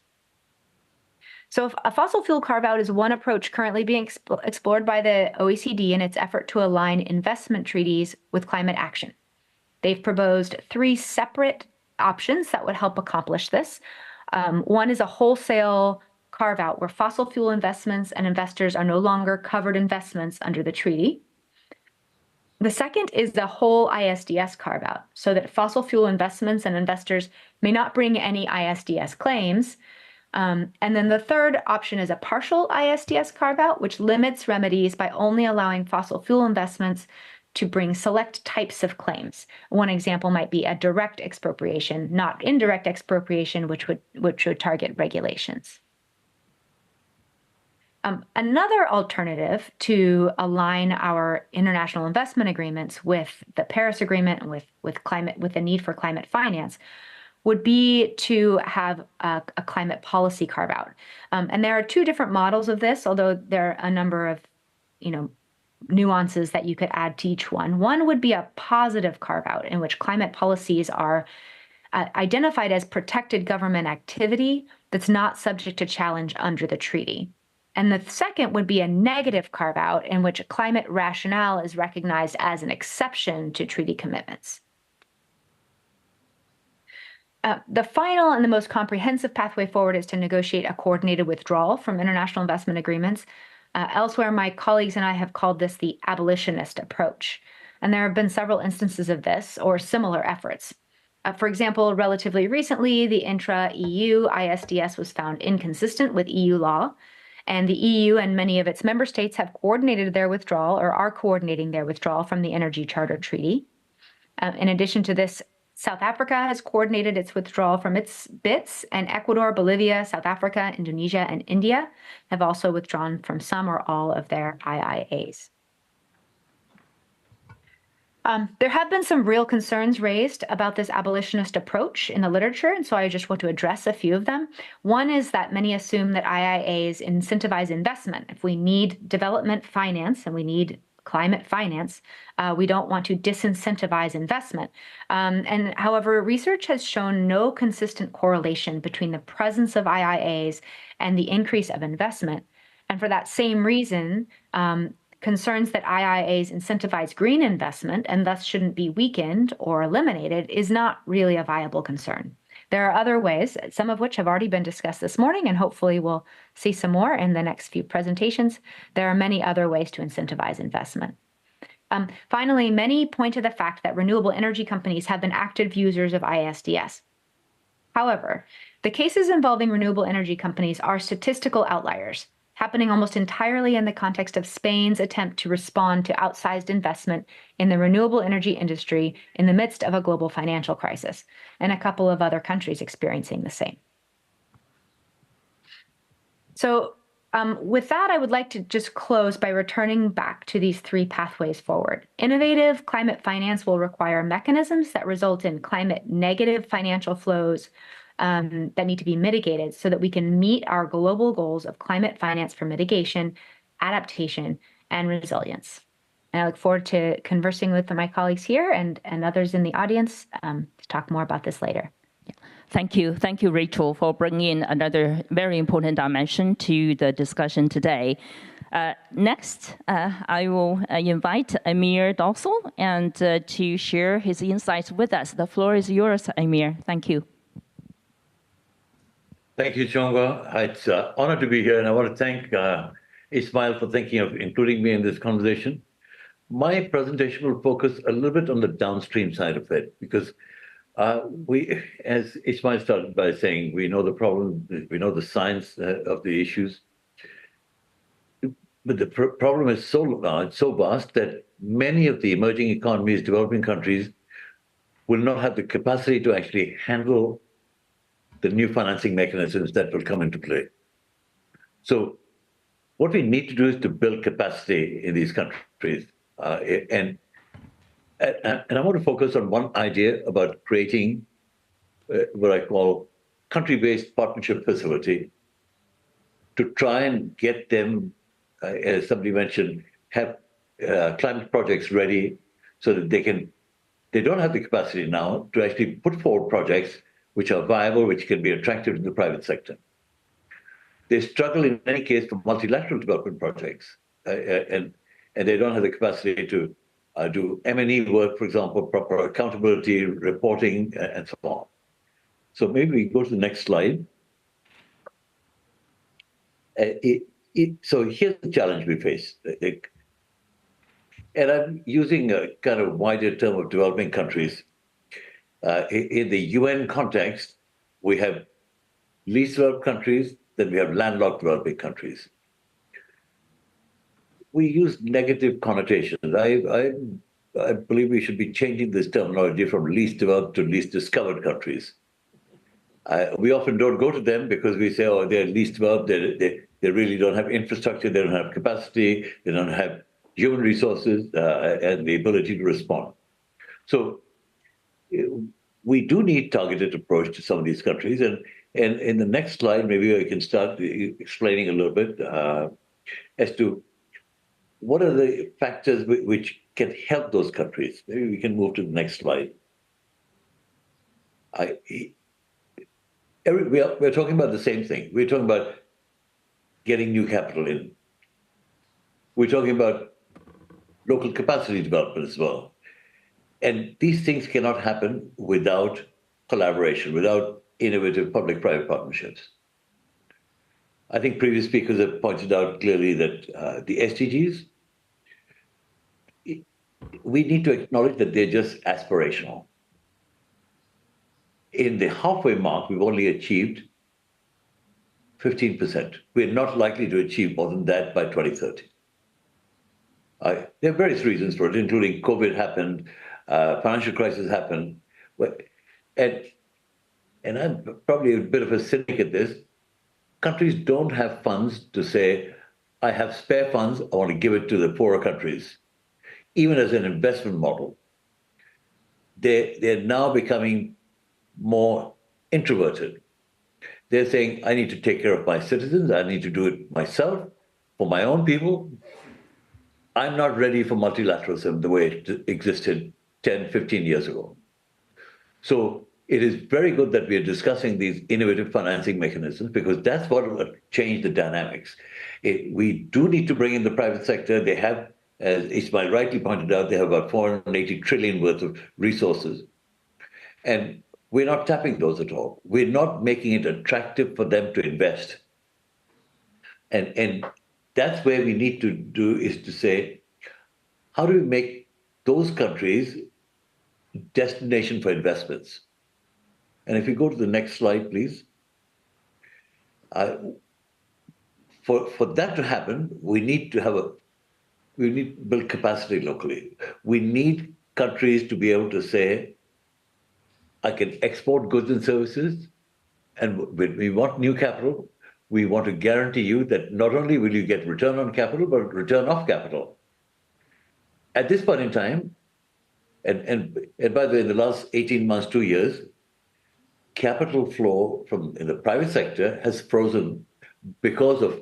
So a fossil fuel carve-out is one approach currently being explored by the OECD in its effort to align investment treaties with climate action. They've proposed 3 separate options that would help accomplish this. One is a wholesale carve-out where fossil fuel investments and investors are no longer covered investments under the treaty. The second is the whole ISDS carve-out, so that fossil fuel investments and investors may not bring any ISDS claims. And then the third option is a partial ISDS carve-out, which limits remedies by only allowing fossil fuel investments to bring select types of claims. One example might be a direct expropriation, not indirect expropriation, which would target regulations. Another alternative to align our international investment agreements with the Paris Agreement and with the need for climate finance would be to have a climate policy carve out. And there are two different models of this, although there are a number of, nuances that you could add to each one. One would be a positive carve out in which climate policies are identified as protected government activity that's not subject to challenge under the treaty. And the second would be a negative carve out in which a climate rationale is recognized as an exception to treaty commitments. The final and the most comprehensive pathway forward is to negotiate a coordinated withdrawal from international investment agreements. Elsewhere, my colleagues and I have called this the abolitionist approach. And there have been several instances of this or similar efforts. For example, relatively recently, the intra-EU ISDS was found inconsistent with EU law, and the EU and many of its member states have coordinated their withdrawal or are coordinating their withdrawal from the Energy Charter Treaty. In addition to this, South Africa has coordinated its withdrawal from its BITs, and Ecuador, Bolivia, South Africa, Indonesia, and India have also withdrawn from some or all of their IIAs. There have been some real concerns raised about this abolitionist approach in the literature, and so I just want to address a few of them. One is that many assume that IIAs incentivize investment. If we need development finance and we need climate finance, we don't want to disincentivize investment. And however, research has shown no consistent correlation between the presence of IIAs and the increase of investment. And for that same reason, concerns that IIAs incentivize green investment and thus shouldn't be weakened or eliminated is not really a viable concern. There are other ways, some of which have already been discussed this morning, and hopefully we'll see some more in the next few presentations. There are many other ways to incentivize investment. Finally, many point to the fact that renewable energy companies have been active users of ISDS. However, the cases involving renewable energy companies are statistical outliers, happening almost entirely in the context of Spain's attempt to respond to outsized investment in the renewable energy industry in the midst of a global financial crisis, and a couple of other countries experiencing the same. So with that, I would like to just close by returning back to these three pathways forward. Innovative climate finance will require mechanisms that result in climate negative financial flows that need to be mitigated so that we can meet our global goals of climate finance for mitigation, adaptation, and resilience. And I look forward to conversing with my colleagues here and others in the audience to talk more about this later. Thank you, Rachel, for bringing in another very important dimension to the discussion today. Next, I will invite Amir Dossal and to share his insights with us. The floor is yours, Amir. Thank you. Thank you, Chongwa. It's an honor to be here, and I want to thank Ismail for thinking of including me in this conversation. My presentation will focus a little bit on the downstream side of it, because we, as Ismail started by saying, we know the problem, we know the science of the issues, but the problem is so large, so vast, that many of the emerging economies, developing countries, will not have the capacity to actually handle the new financing mechanisms that will come into play. So what we need to do is to build capacity in these countries. And I want to focus on one idea about creating what I call country-based partnership facility to try and get them, as somebody mentioned, have climate projects ready so that they don't have the capacity now to actually put forward projects which are viable, which can be attractive to the private sector. They struggle in any case for multilateral development projects, and they don't have the capacity to do M&E work, for example, proper accountability, reporting, and so on. So maybe we go to the next slide. So here's the challenge we face. And I'm using a kind of wider term of developing countries. In the UN context, we have least developed countries, then we have landlocked developing countries. We use negative connotations. I'm I believe we should be changing this terminology from least developed to least discovered countries. We often don't go to them because we say, oh, they're least developed, they really don't have infrastructure, they don't have capacity, they don't have human resources and the ability to respond. So we do need targeted approach to some of these countries. And in the next slide, maybe I can start explaining a little bit as to what are the factors which can help those countries. Maybe we can move to the next slide. We're talking about the same thing. We're talking about getting new capital in. We're talking about local capacity development as well. And these things cannot happen without collaboration, without innovative public-private partnerships. I think previous speakers have pointed out clearly that the SDGs, we need to acknowledge that they're just aspirational. In the halfway mark, we've only achieved 15%. We're not likely to achieve more than that by 2030. There are various reasons for it, including COVID happened, financial crisis happened, and I'm probably a bit of a cynic at this. Countries don't have funds to say, I have spare funds, I want to give it to the poorer countries. Even as an investment model, they're now becoming more introverted. They're saying, I need to take care of my citizens, I need to do it myself, for my own people. I'm not ready for multilateralism the way it existed 10, 15 years ago. So it is very good that we are discussing these innovative financing mechanisms because that's what will change the dynamics. We do need to bring in the private sector. They have, as Ismail rightly pointed out, they have about 480 trillion worth of resources. And we're not tapping those at all. We're not making it attractive for them to invest. And that's where we need to do is to say, how do we make those countries destination for investments? And if you go to the next slide, please. For that to happen, we need to build capacity locally. We need countries to be able to say, I can export goods and services, and when we want new capital, we want to guarantee you that not only will you get return on capital, but return of capital. At this point in time, and by the way, in the last 18 months, 2 years, capital flow from in the private sector has frozen because of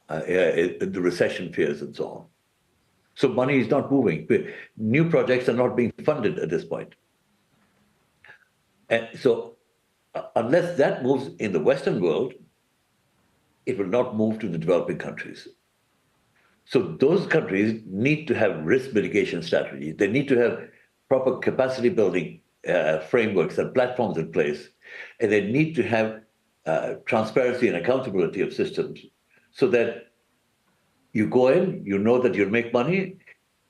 the recession fears and so on. So money is not moving. New projects are not being funded at this point. And so unless that moves in the Western world, it will not move to the developing countries. So those countries need to have risk mitigation strategies. They need to have proper capacity building frameworks and platforms in place. And they need to have transparency and accountability of systems so that you go in, you know that you'll make money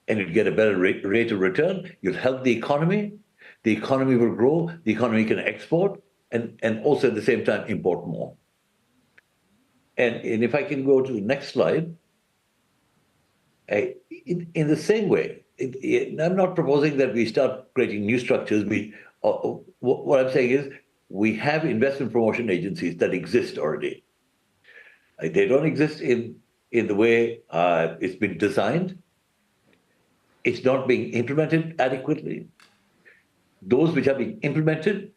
and you'll get a better rate of return. You'll help the economy will grow, the economy can export, and also at the same time import more. And if I can go to the next slide, in the same way, I'm not proposing that we start creating new structures. What I'm saying is we have investment promotion agencies that exist already. They don't exist in the way it's been designed. It's not being implemented adequately. Those which have been implemented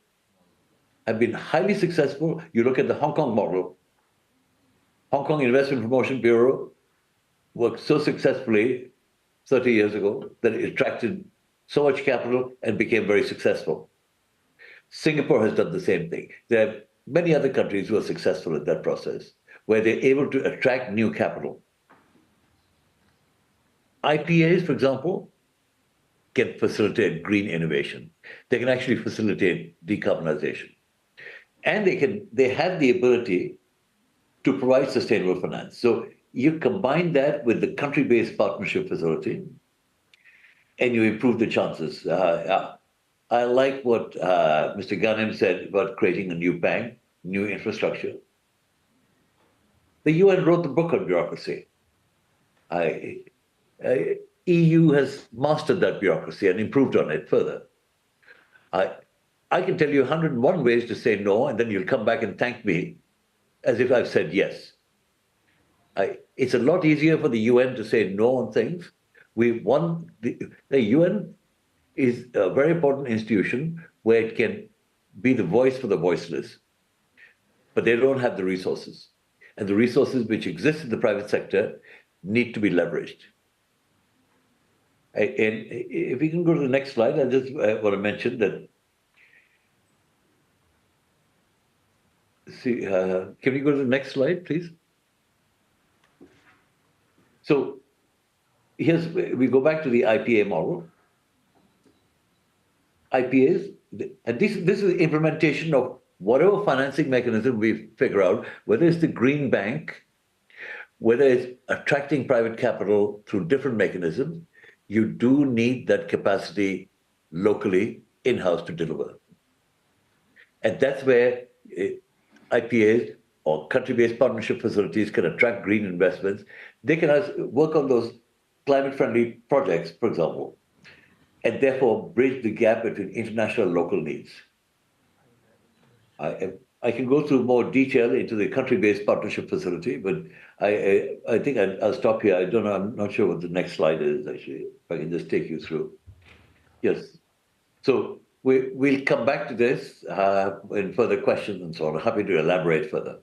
have been highly successful. You look at the Hong Kong model. Hong Kong Investment Promotion Bureau worked so successfully 30 years ago that it attracted so much capital and became very successful. Singapore has done the same thing. There are many other countries who are successful in that process, where they're able to attract new capital. IPAs, for example, can facilitate green innovation. They can actually facilitate decarbonization. And they have the ability to provide sustainable finance. So you combine that with the country-based partnership facility, and you improve the chances. I like what Mr. Ghanem said about creating a new bank, new infrastructure. The UN wrote the book on bureaucracy. EU has mastered that bureaucracy and improved on it further. I can tell you 101 ways to say no, and then you'll come back and thank me as if I've said yes. It's a lot easier for the UN to say no on things. The UN is a very important institution where it can be the voice for the voiceless, but they don't have the resources. And the resources which exist in the private sector need to be leveraged. And if we can go to the next slide, I just want to mention that. See, can we go to the next slide, please? So we go back to the IPA model. IPAs, and this is the implementation of whatever financing mechanism we figure out, whether it's the green bank, whether it's attracting private capital through different mechanisms, you do need that capacity locally in-house to deliver. And that's where IPAs or country-based partnership facilities can attract green investments. They can work on those climate-friendly projects, for example, and therefore bridge the gap between international and local needs. I can go through more detail into the country-based partnership facility, but I think I'll stop here. I don't know, I'm not sure what the next slide is, actually, if I can just take you through. Yes. So we'll come back to this in further questions and so on. I'm happy to elaborate further.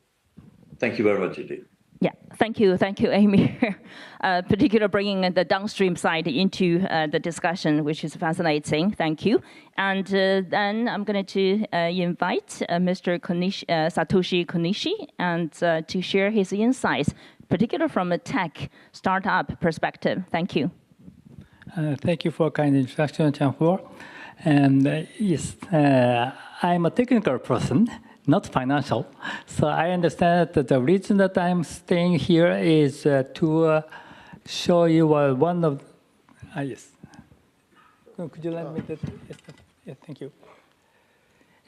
Thank you very much indeed. Yeah, thank you, Amir. Particularly bringing the downstream side into the discussion, which is fascinating. Thank you. And then I'm going to invite Mr. Satoshi Konishi and to share his insights, particularly from a tech startup perspective. Thank you. Thank you for a kind introduction, Chanfor. And yes, I'm a technical person, not financial. So I understand that the reason that I'm staying here is to show you one of, yes. Could you let me, yes, thank you.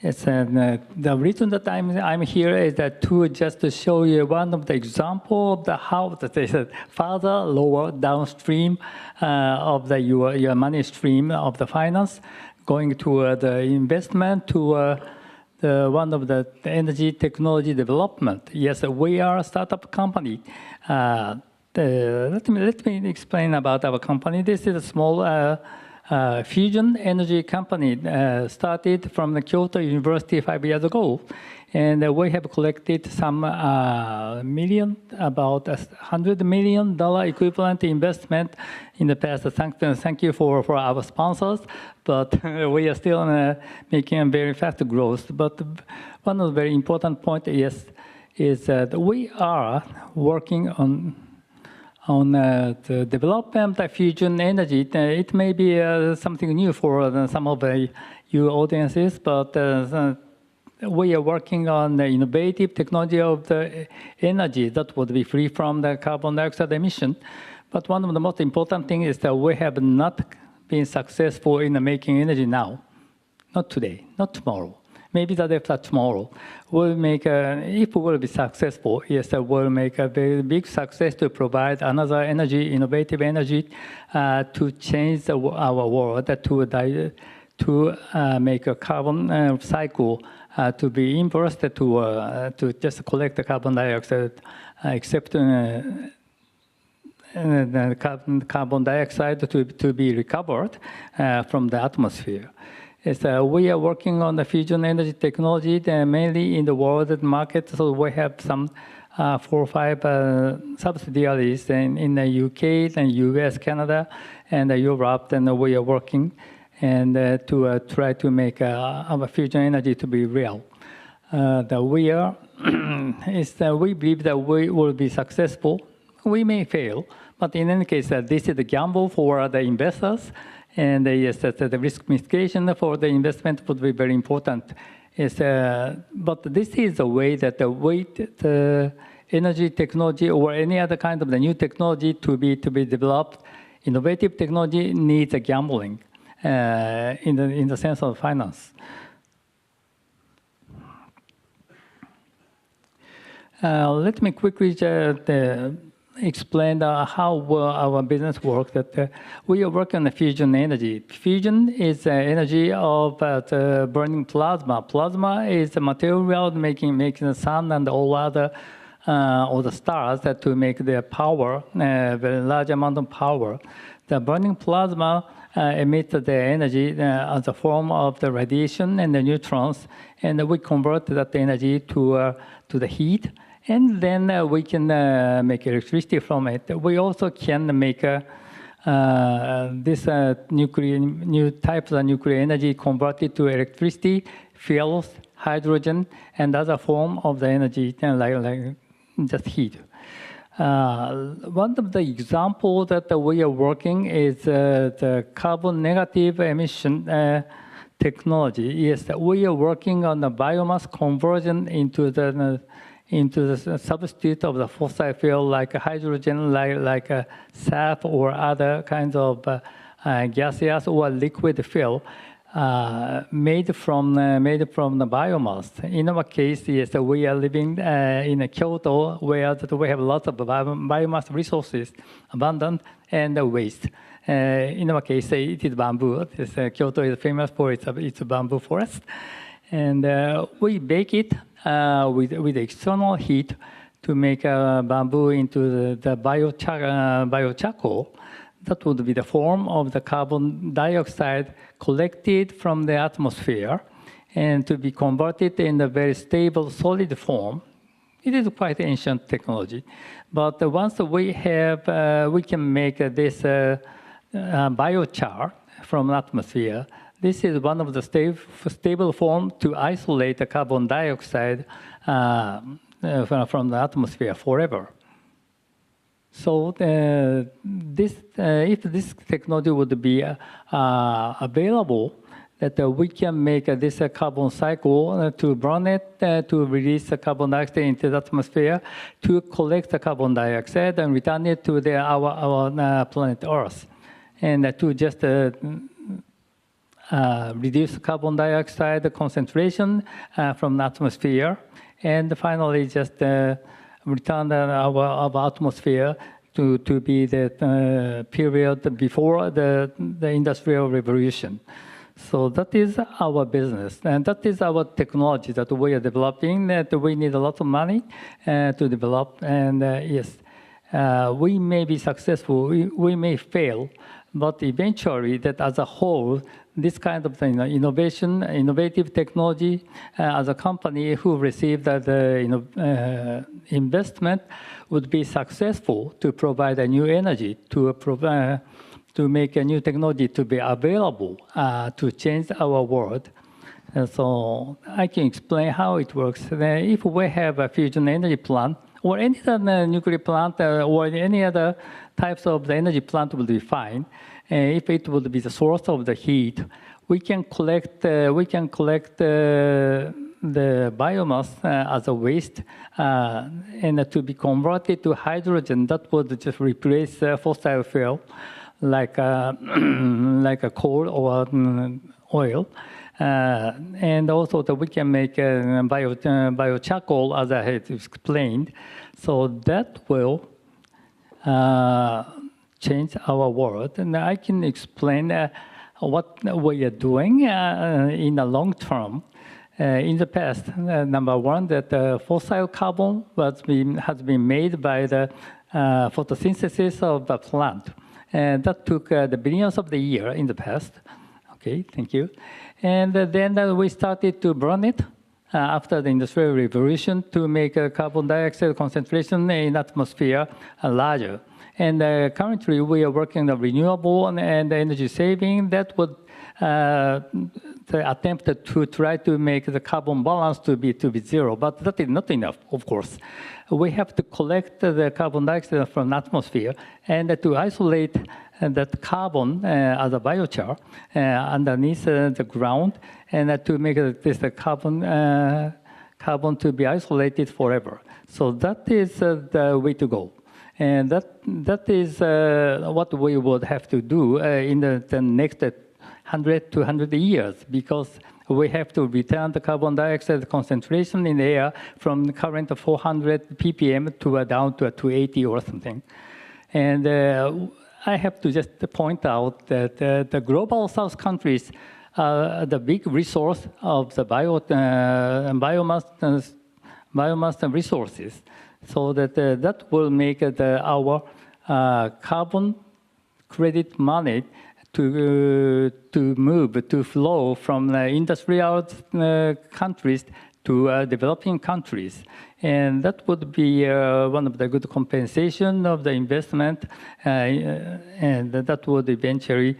Yes, and the reason that I'm here is that to just to show you one of the example of the how that they said further lower downstream of the your money stream of the finance, going to the investment to one of the energy technology development. Yes, we are a startup company. Let me explain about our company. This is a small fusion energy company started from the Kyoto University 5 years ago. And we have collected some about $100 million equivalent investment in the past. Thank you for our sponsors, but we are still making a very fast growth. But one of the very important points is that we are working on the development of fusion energy. It may be something new for some of your audiences, but we are working on the innovative technology of the energy that would be free from the carbon dioxide emission. But one of the most important things is that we have not been successful in making energy now. Not today, not tomorrow. Maybe the day after tomorrow. We'll make if we will be successful, yes, we'll make a very big success to provide another energy, innovative energy, to change our world, to make a carbon cycle to be inversed to just collect the carbon dioxide, except the carbon dioxide to be recovered from the atmosphere. We are working on the fusion energy technology, mainly in the world market. So we have some 4 or 5 subsidiaries in the UK, and US, Canada, and Europe. And we are working and to try to make our fusion energy to be real. We believe that we will be successful. We may fail, but in any case, this is a gamble for the investors. And yes, the risk mitigation for the investment would be very important. But this is a way that the energy technology or any other kind of the new technology to be developed, innovative technology needs a gambling in the sense of finance. Let me quickly explain how our business works. That we are working on the fusion energy. Fusion is energy of the burning plasma. Plasma is the material making the sun and all other or the stars to make their power, very large amount of power. The burning plasma emits the energy as a form of the radiation and the neutrons, and we convert that energy to the heat, and then we can make electricity from it. We also can make this new types of nuclear energy converted to electricity, fuels, hydrogen, and other form of the energy, like just heat. One of the examples that we are working is the carbon negative emission technology. Yes, we are working on the biomass conversion into the substitute of the fossil fuel like hydrogen, like SAF or other kinds of gaseous or liquid fuel. Made from the biomass. In our case, yes, we are living in Kyoto, where we have lots of biomass resources, abundant and waste. In our case, it is bamboo. Kyoto is famous for its bamboo forest, and we bake it with external heat to make bamboo into the biocharcoal. That would be the form of the carbon dioxide collected from the atmosphere and to be converted in a very stable solid form. It is quite ancient technology. But once we can make this biochar from the atmosphere, this is one of the stable form to isolate the carbon dioxide from the atmosphere forever. So if this technology would be available, that we can make this carbon cycle to burn it, to release the carbon dioxide into the atmosphere, to collect the carbon dioxide and return it to our planet Earth, and to just reduce carbon dioxide concentration from the atmosphere, and finally just return our atmosphere to be the period before the Industrial Revolution. So that is our business, and that is our technology that we are developing, that we need a lot of money to develop. And yes, we may be successful, we may fail, but eventually that as a whole, this kind of innovative technology, as a company who received the investment, would be successful to provide a new energy, to make a new technology to be available to change our world. And so I can explain how it works. If we have a fusion energy plant, or any other nuclear plant, or any other types of the energy plant would be fine. If it would be the source of the heat, we can collect the biomass as a waste, and to be converted to hydrogen that would just replace fossil fuel, like a coal or oil. And also that we can make biocharcoal, as I had explained. So that will change our world. And I can explain what we are doing in the long term. In the past, number one, that fossil carbon has been made by the photosynthesis of the plant. And that took the billions of the year in the past. Okay, thank you. And then we started to burn it after the Industrial Revolution to make carbon dioxide concentration in the atmosphere larger. And currently, we are working on renewable and energy saving that would attempt to try to make the carbon balance to be zero. But that is not enough, of course. We have to collect the carbon dioxide from the atmosphere and to isolate that carbon as a biochar underneath the ground, and to make this carbon to be isolated forever. So that is the way to go. And that is what we would have to do in the next 100 to 100 years, because we have to return the carbon dioxide concentration in the air from the current 400 ppm to down to 280 or something. And I have to just point out that the global south countries are the big resource of the biomass and resources, so that that will make our carbon credit money to flow from the industrial countries to developing countries. And that would be one of the good compensation of the investment, and that would eventually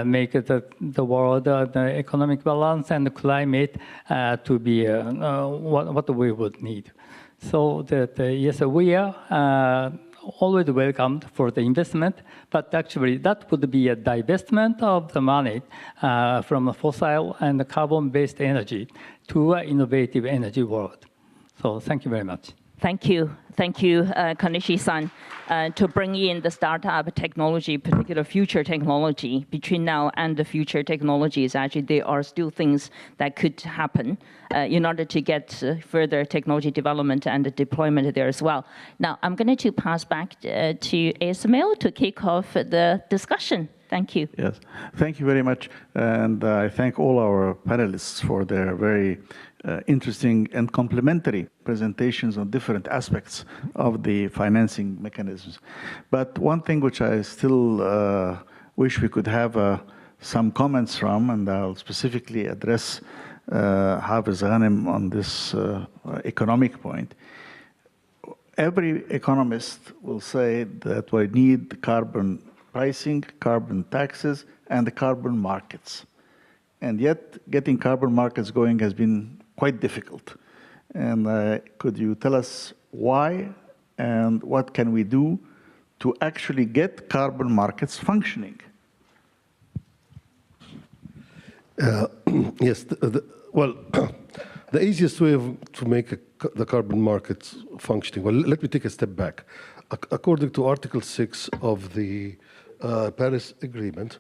make the world, the economic balance and the climate to be what we would need. So that, yes, we are always welcomed for the investment, but actually that would be a divestment of the money from fossil and carbon-based energy to an innovative energy world. So thank you very much. Thank you, Konishi-san, to bring in the startup technology, particular future technology. Between now and the future technologies, actually, there are still things that could happen in order to get further technology development and deployment there as well. Now, I'm going to pass back to Ismail to kick off the discussion. Thank you. Yes, thank you very much. And I thank all our panelists for their very interesting and complementary presentations on different aspects of the financing mechanisms. But one thing which I still wish we could have some comments from, and I'll specifically address Hafez Ghanem on this economic point. Every economist will say that we need carbon pricing, carbon taxes, and the carbon markets. And yet, getting carbon markets going has been quite difficult. And could you tell us why and what can we do to actually get carbon markets functioning? Yes, well, the easiest way to make the carbon markets functioning, well, let me take a step back. According to Article 6 of the Paris Agreement,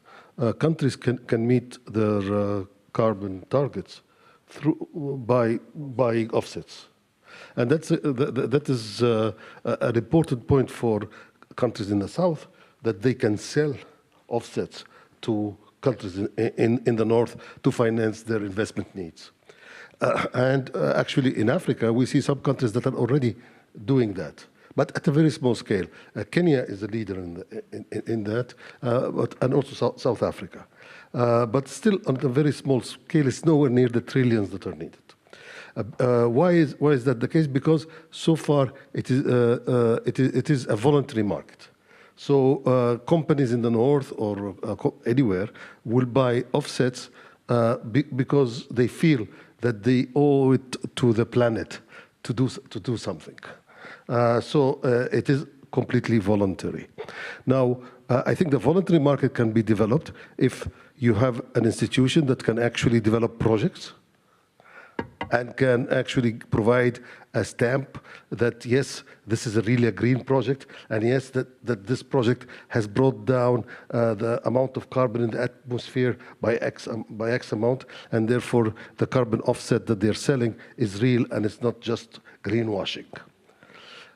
countries can meet their carbon targets by buying offsets. And that is an important point for countries in the South, that they can sell offsets to countries in the North to finance their investment needs. And actually in Africa, we see some countries that are already doing that, but at a very small scale. Kenya is a leader in that, and also South Africa. But still, on a very small scale, it's nowhere near the trillions that are needed. Why is that the case? Because so far it is a voluntary market. So companies in the North or anywhere will buy offsets because they feel that they owe it to the planet to do something. So it is completely voluntary. Now, I think the voluntary market can be developed if you have an institution that can actually develop projects and can actually provide a stamp that, yes, this is really a green project, and yes, that this project has brought down the amount of carbon in the atmosphere by X amount, and therefore the carbon offset that they're selling is real and it's not just greenwashing.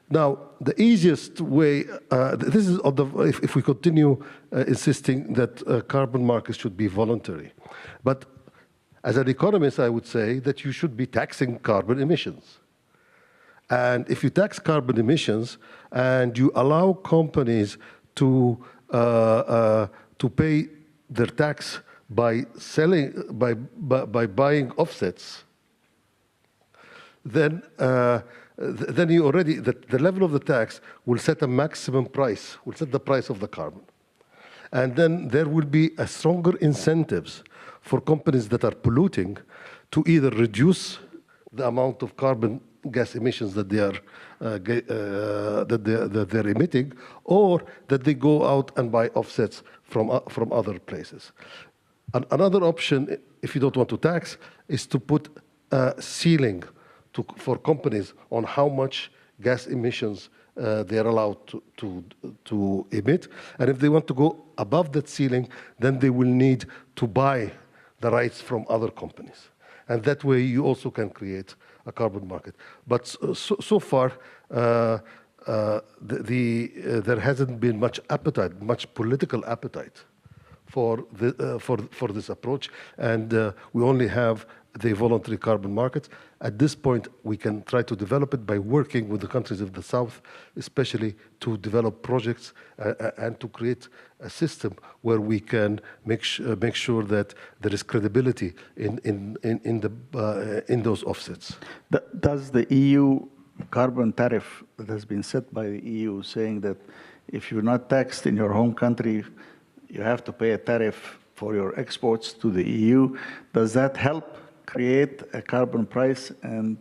Now, the easiest way, this is on the, if we continue insisting that carbon markets should be voluntary. But as an economist, I would say that you should be taxing carbon emissions. And if you tax carbon emissions and you allow companies to pay their tax by selling, by buying offsets, then you already, the level of the tax will set a maximum price, will set the price of the carbon. And then there will be a stronger incentives for companies that are polluting to either reduce the amount of carbon gas emissions that they are that they're emitting, or that they go out and buy offsets from other places. Another option, if you don't want to tax, is to put a ceiling for companies on how much gas emissions they are allowed to emit. And if they want to go above that ceiling, then they will need to buy the rights from other companies. And that way you also can create a carbon market. But so far, there hasn't been much appetite, much political appetite for this approach, and we only have the voluntary carbon markets. At this point, we can try to develop it by working with the countries of the South, especially to develop projects and to create a system where we can make sure that there is credibility in those offsets. Does the EU carbon tariff that has been set by the EU saying that if you're not taxed in your home country, you have to pay a tariff for your exports to the EU, does that help create a carbon price and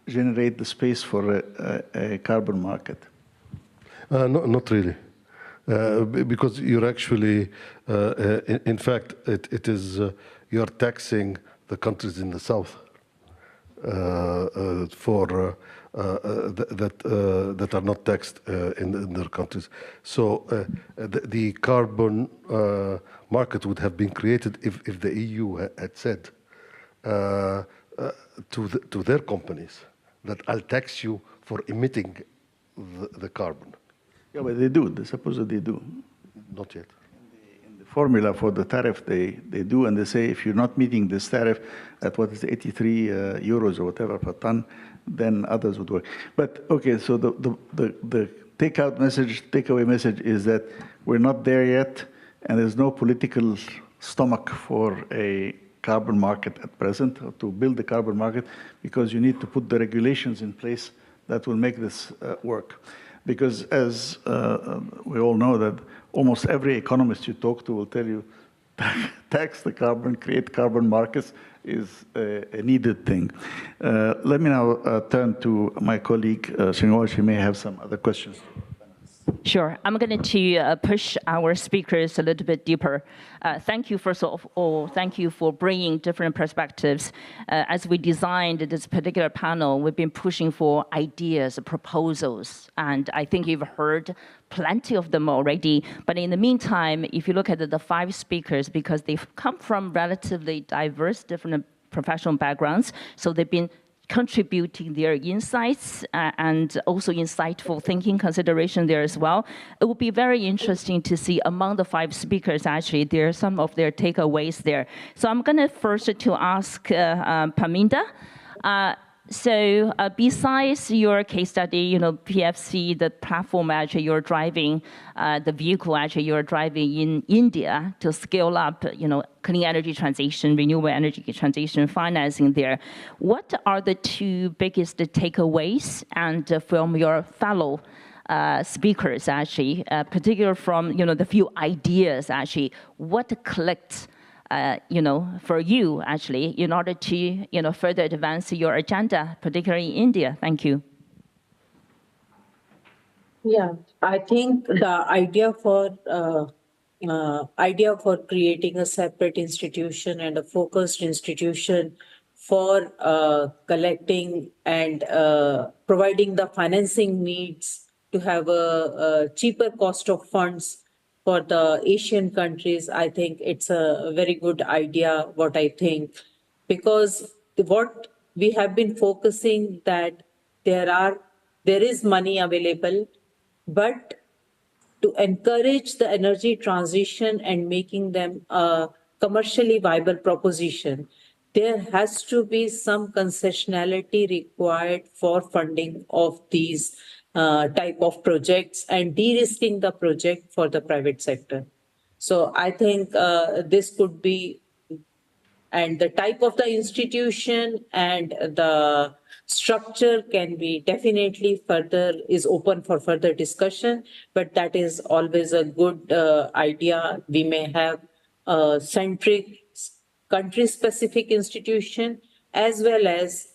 generate the space for a carbon market? Not really. Because you're actually, in fact, it is, you're taxing the countries in the South that are not taxed in their countries. So the carbon market would have been created if the EU had said to their companies that I'll tax you for emitting the carbon. Yeah, but they do. They supposedly do. Not yet. In the formula for the tariff, they do, and they say if you're not meeting this tariff at what is 83 euros or whatever per ton, then others would work. But okay, so the takeaway message is that we're not there yet, and there's no political stomach for a carbon market at present, or to build the carbon market, because you need to put the regulations in place that will make this work. Because as we all know that almost every economist you talk to will tell you tax the carbon, create carbon markets is a needed thing. Let me now turn to my colleague, Srinivas. She may have some other questions. Sure. I'm going to push our speakers a little bit deeper. Thank you, first of all, thank you for bringing different perspectives. As we designed this particular panel, we've been pushing for ideas, proposals, and I think you've heard plenty of them already. But in the meantime, if you look at the 5 speakers, because they've come from relatively diverse, different professional backgrounds, so they've been contributing their insights and also insightful thinking consideration there as well. It will be very interesting to see among the 5 speakers, actually, there are some of their takeaways there. So I'm going to first to ask Parminder. So besides your case study, PFC, the platform actually you're driving, the vehicle actually you're driving in India to scale up, clean energy transition, renewable energy transition financing there. What are the 2 biggest takeaways and from your fellow speakers actually, particularly from the few ideas actually, what clicked for you, actually, in order to, further advance your agenda, particularly in India? Thank you. Yeah, I think the idea for creating a separate institution and a focused institution for collecting and providing the financing needs to have a cheaper cost of funds for the Asian countries, I think it's a very good idea, what I think, because what we have been focusing that there is money available, but to encourage the energy transition and making them a commercially viable proposition, there has to be some concessionality required for funding of these type of projects and de-risking the project for the private sector. So I think this could be, and the type of the institution and the structure can be definitely is open for further discussion, but that is always a good idea. We may have a centric country-specific institution as well as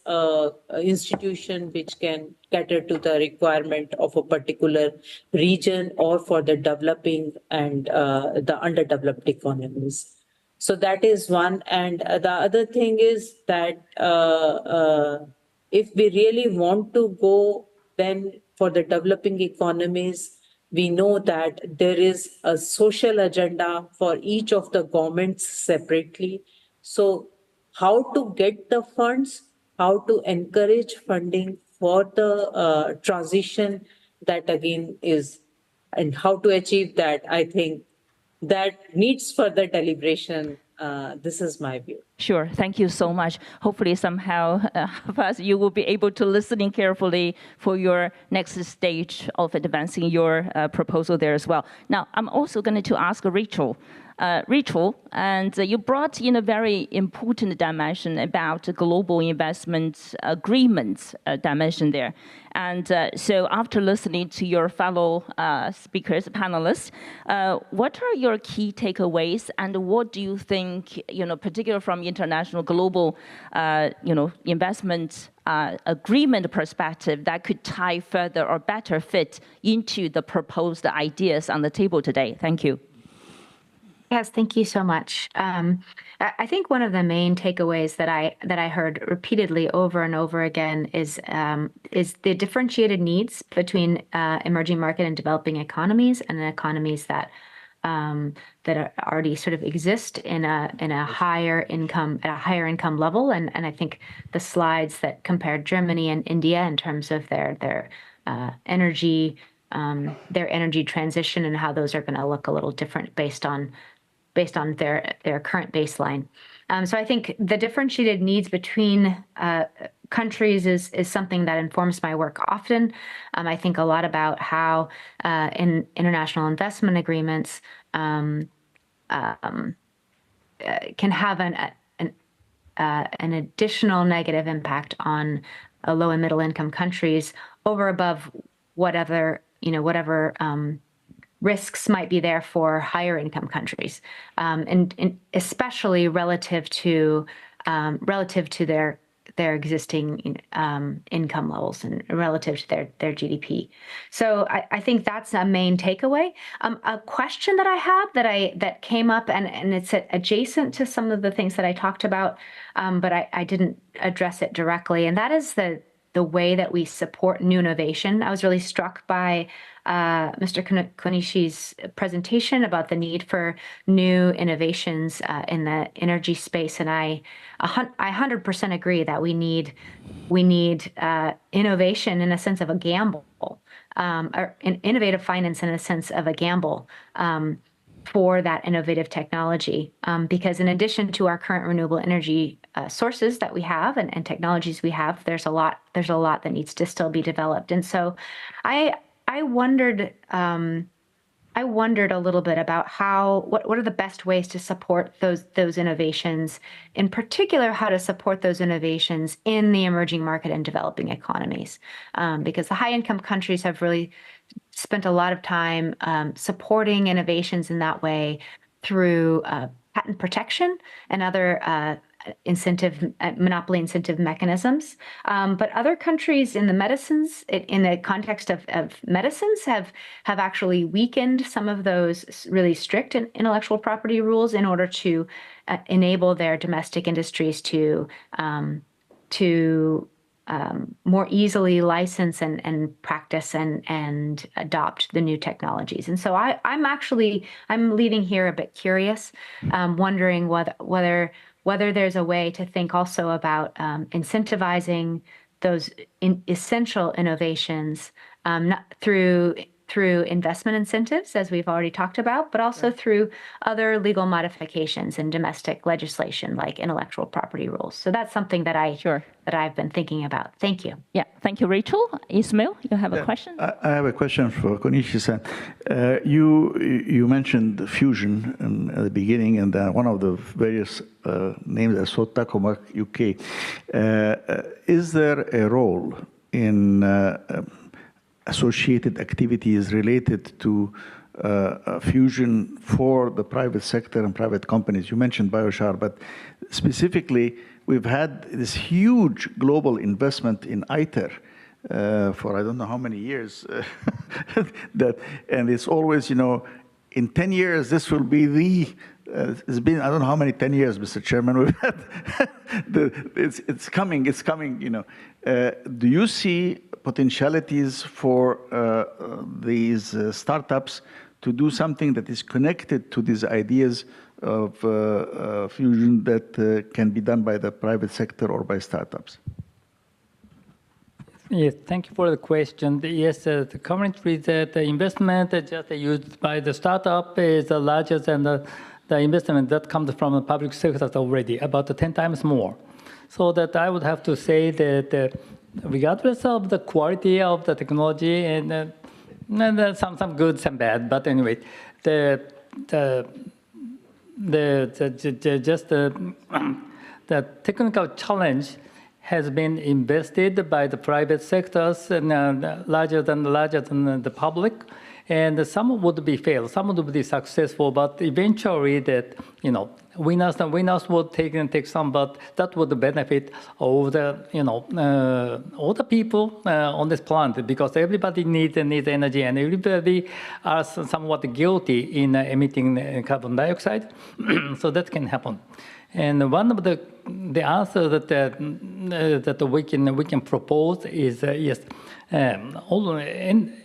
institution which can cater to the requirement of a particular region or for the developing and the underdeveloped economies. So that is one. And the other thing is that if we really want to go, then for the developing economies, we know that there is a social agenda for each of the governments separately. So how to get the funds, how to encourage funding for the transition, that again is, and how to achieve that, I think that needs further deliberation. This is my view. Sure, thank you so much. Hopefully somehow, Hafez, you will be able to listen in carefully for your next stage of advancing your proposal there as well. Now, I'm also going to ask Rachel. Rachel, and you brought in a very important dimension about global investment agreements dimension there. And so after listening to your fellow speakers, panelists, what are your key takeaways and what do you think, particularly from international global, investment agreement perspective that could tie further or better fit into the proposed ideas on the table today? Thank you. Yes, thank you so much. I think one of the main takeaways that I heard repeatedly over and over again is the differentiated needs between emerging market and developing economies and economies that already sort of exist in a higher income level. And I think the slides that compared Germany and India in terms of their energy transition and how those are going to look a little different based on their current baseline. So I think the differentiated needs between countries is something that informs my work often. I think a lot about how in international investment agreements can have an additional negative impact on low and middle income countries over above whatever risks might be there for higher income countries, and especially relative to their existing income levels and relative to their GDP. So I think that's a main takeaway. A question that I have that came up and it's adjacent to some of the things that I talked about, but I didn't address it directly, and that is the way that we support new innovation. I was really struck by Mr. KONISHI's presentation about the need for new innovations in the energy space, and I 100% agree that we need innovation in a sense of a gamble, or innovative finance in a sense of a gamble for that innovative technology, because in addition to our current renewable energy sources that we have and technologies we have, there's a lot that needs to still be developed. And so I wondered a little bit about what are the best ways to support those innovations, in particular how to support those innovations in the emerging market and developing economies, because the high income countries have really spent a lot of time supporting innovations in that way through patent protection and other monopoly incentive mechanisms. But other countries in the context of medicines have actually weakened some of those really strict intellectual property rules in order to enable their domestic industries to more easily license and practice and adopt the new technologies. And so I'm leaving here a bit curious, wondering whether there's a way to think also about incentivizing those essential innovations, not through investment incentives, as we've already talked about, but also through other legal modifications in domestic legislation like intellectual property rules. So that's something that I've been thinking about. Thank you. Yeah, thank you, Rachel. Ismail, you have a question? I have a question for KONISHI-san. You mentioned fusion at the beginning, and one of the various names I saw, Tacomac UK. Is there a role in associated activities related to fusion for the private sector and private companies? You mentioned biochar, but specifically, we've had this huge global investment in ITER for I don't know how many years. And it's always, in 10 years, this will be it's been, I don't know how many, 10 years, Mr. Chairman, we've had, it's coming, you know. Do you see potentialities for these startups to do something that is connected to these ideas of fusion that can be done by the private sector or by startups? Yes, thank you for the question. Yes, currently the investment just used by the startup is larger than the investment that comes from the public sector already, about 10 times more. So that I would have to say that regardless of the quality of the technology, and some good, some bad, but anyway, the technical challenge has been invested by the private sectors and larger than the public, and some would be fail, some would be successful, but eventually that, you know, winners would take some, but that would benefit all the, you know, all the people on this planet, because everybody needs energy, and everybody are somewhat guilty in emitting carbon dioxide, so that can happen. And one of the answer that we can propose is yes,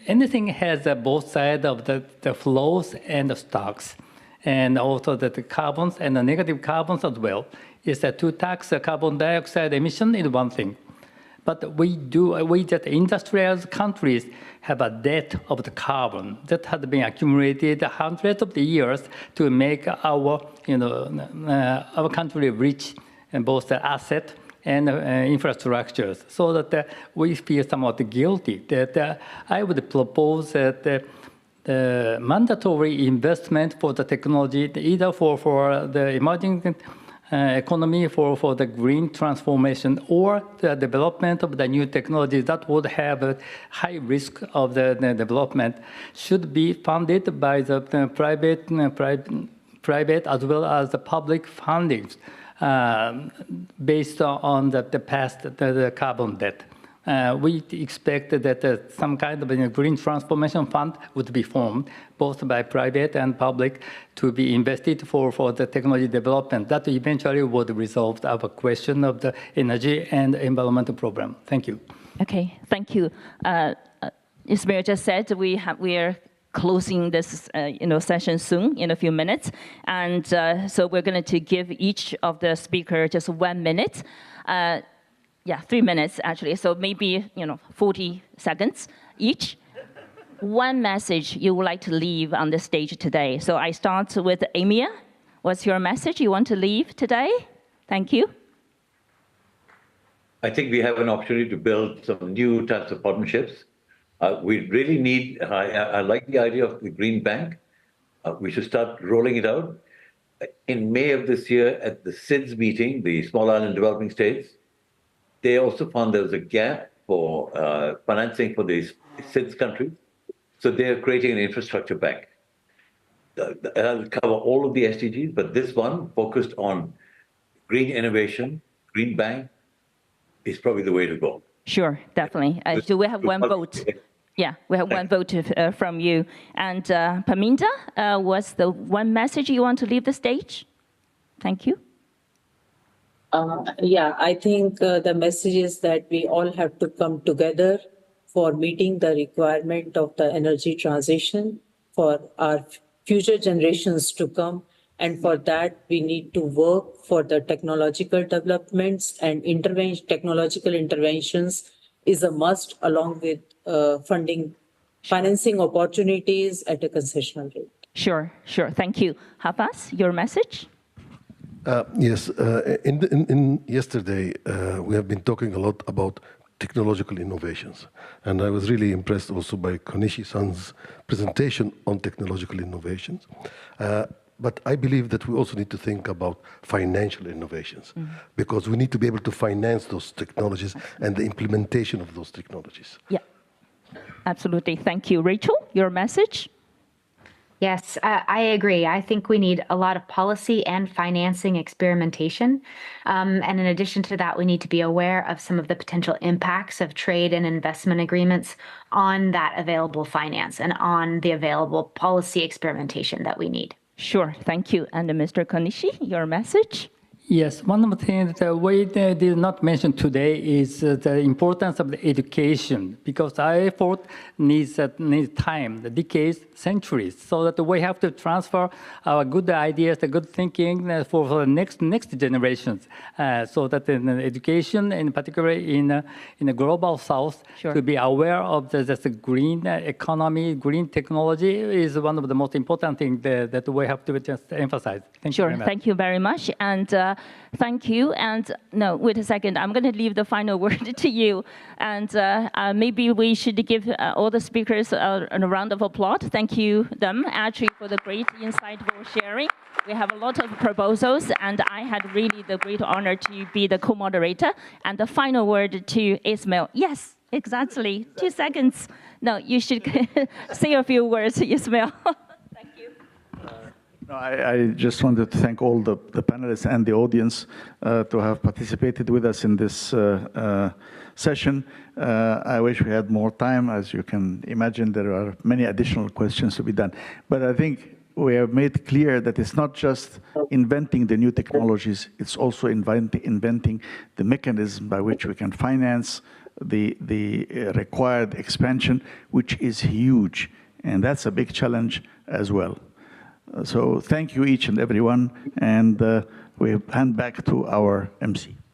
anything has both sides of the flows and the stocks, and also the carbons and the negative carbons as well. Is that to tax the carbon dioxide emission is one thing, but we that industrial countries have a debt of the carbon that has been accumulated hundreds of the years to make our, you know, our country rich in both the asset and infrastructures, so that we feel somewhat guilty. That I would propose that the mandatory investment for the technology, either for the emerging economy, for the green transformation, or the development of the new technologies that would have a high risk of the development, should be funded by the private as well as the public fundings, based on the past the carbon debt. We expect that some kind of a green transformation fund would be formed, both by private and public, to be invested for the technology development. That eventually would resolve our question of the energy and environmental problem. Thank you. Okay, thank you. Ismail just said we are closing this session soon in a few minutes, and so we're going to give each of the speakers just 1 minute. Yeah, 3 minutes actually. So maybe 40 seconds each. One message you would like to leave on the stage today. So I start with Amir. What's your message you want to leave today? Thank you. I think we have an opportunity to build some new types of partnerships. We really need, I like the idea of the Green Bank. We should start rolling it out. In May of this year at the SIDS meeting, the Small Island Developing States, they also found there was a gap for financing for these SIDS countries. So they're creating an infrastructure bank. That'll cover all of the SDGs, but this one focused on green innovation, Green Bank, is probably the way to go. Sure, definitely. So we have one vote. Yeah, we have one vote from you. And Parminder, what's the one message you want to leave the stage? Thank you. Yeah, I think the message is that we all have to come together for meeting the requirement of the energy transition for our future generations to come. And for that, we need to work for the technological developments, and technological interventions is a must, along with financing opportunities at a concessional rate. Sure. Thank you. Hafez, your message? Yes. In yesterday, we have been talking a lot about technological innovations. And I was really impressed also by KONISHI-san's presentation on technological innovations. But I believe that we also need to think about financial innovations, because we need to be able to finance those technologies and the implementation of those technologies. Yeah, absolutely. Thank you. Rachel, your message? Yes, I agree. I think we need a lot of policy and financing experimentation. And in addition to that, we need to be aware of some of the potential impacts of trade and investment agreements on that available finance and on the available policy experimentation that we need. Sure, thank you. And Mr. Konishi, your message? Yes, one of the things that we did not mention today is the importance of the education, because our effort needs time, the decades, centuries, so that we have to transfer our good ideas, the good thinking for the next generations, so that in education, in particular in the global south, Sure. to be aware of the green economy, green technology is one of the most important things that we have to just emphasize. Thank you Sure, very much. thank you very much. And thank you. And no, wait a second. I'm going to leave the final word to you. And maybe we should give all the speakers a round of applause. Thank you, them, actually, for the great, insightful sharing. We have a lot of proposals, and I had really the great honor to be the co-moderator. And the final word to Ismail. Yes, exactly. 2 seconds. No, you should say a few words, Ismail. Thank you. No, I just wanted to thank all the panelists and the audience to have participated with us in this session. I wish we had more time. As you can imagine, there are many additional questions to be done. But I think we have made clear that it's not just inventing the new technologies, it's also inventing the mechanism by which we can finance the required expansion, which is huge. And that's a big challenge as well. So thank you each and everyone, and we hand back to our MC.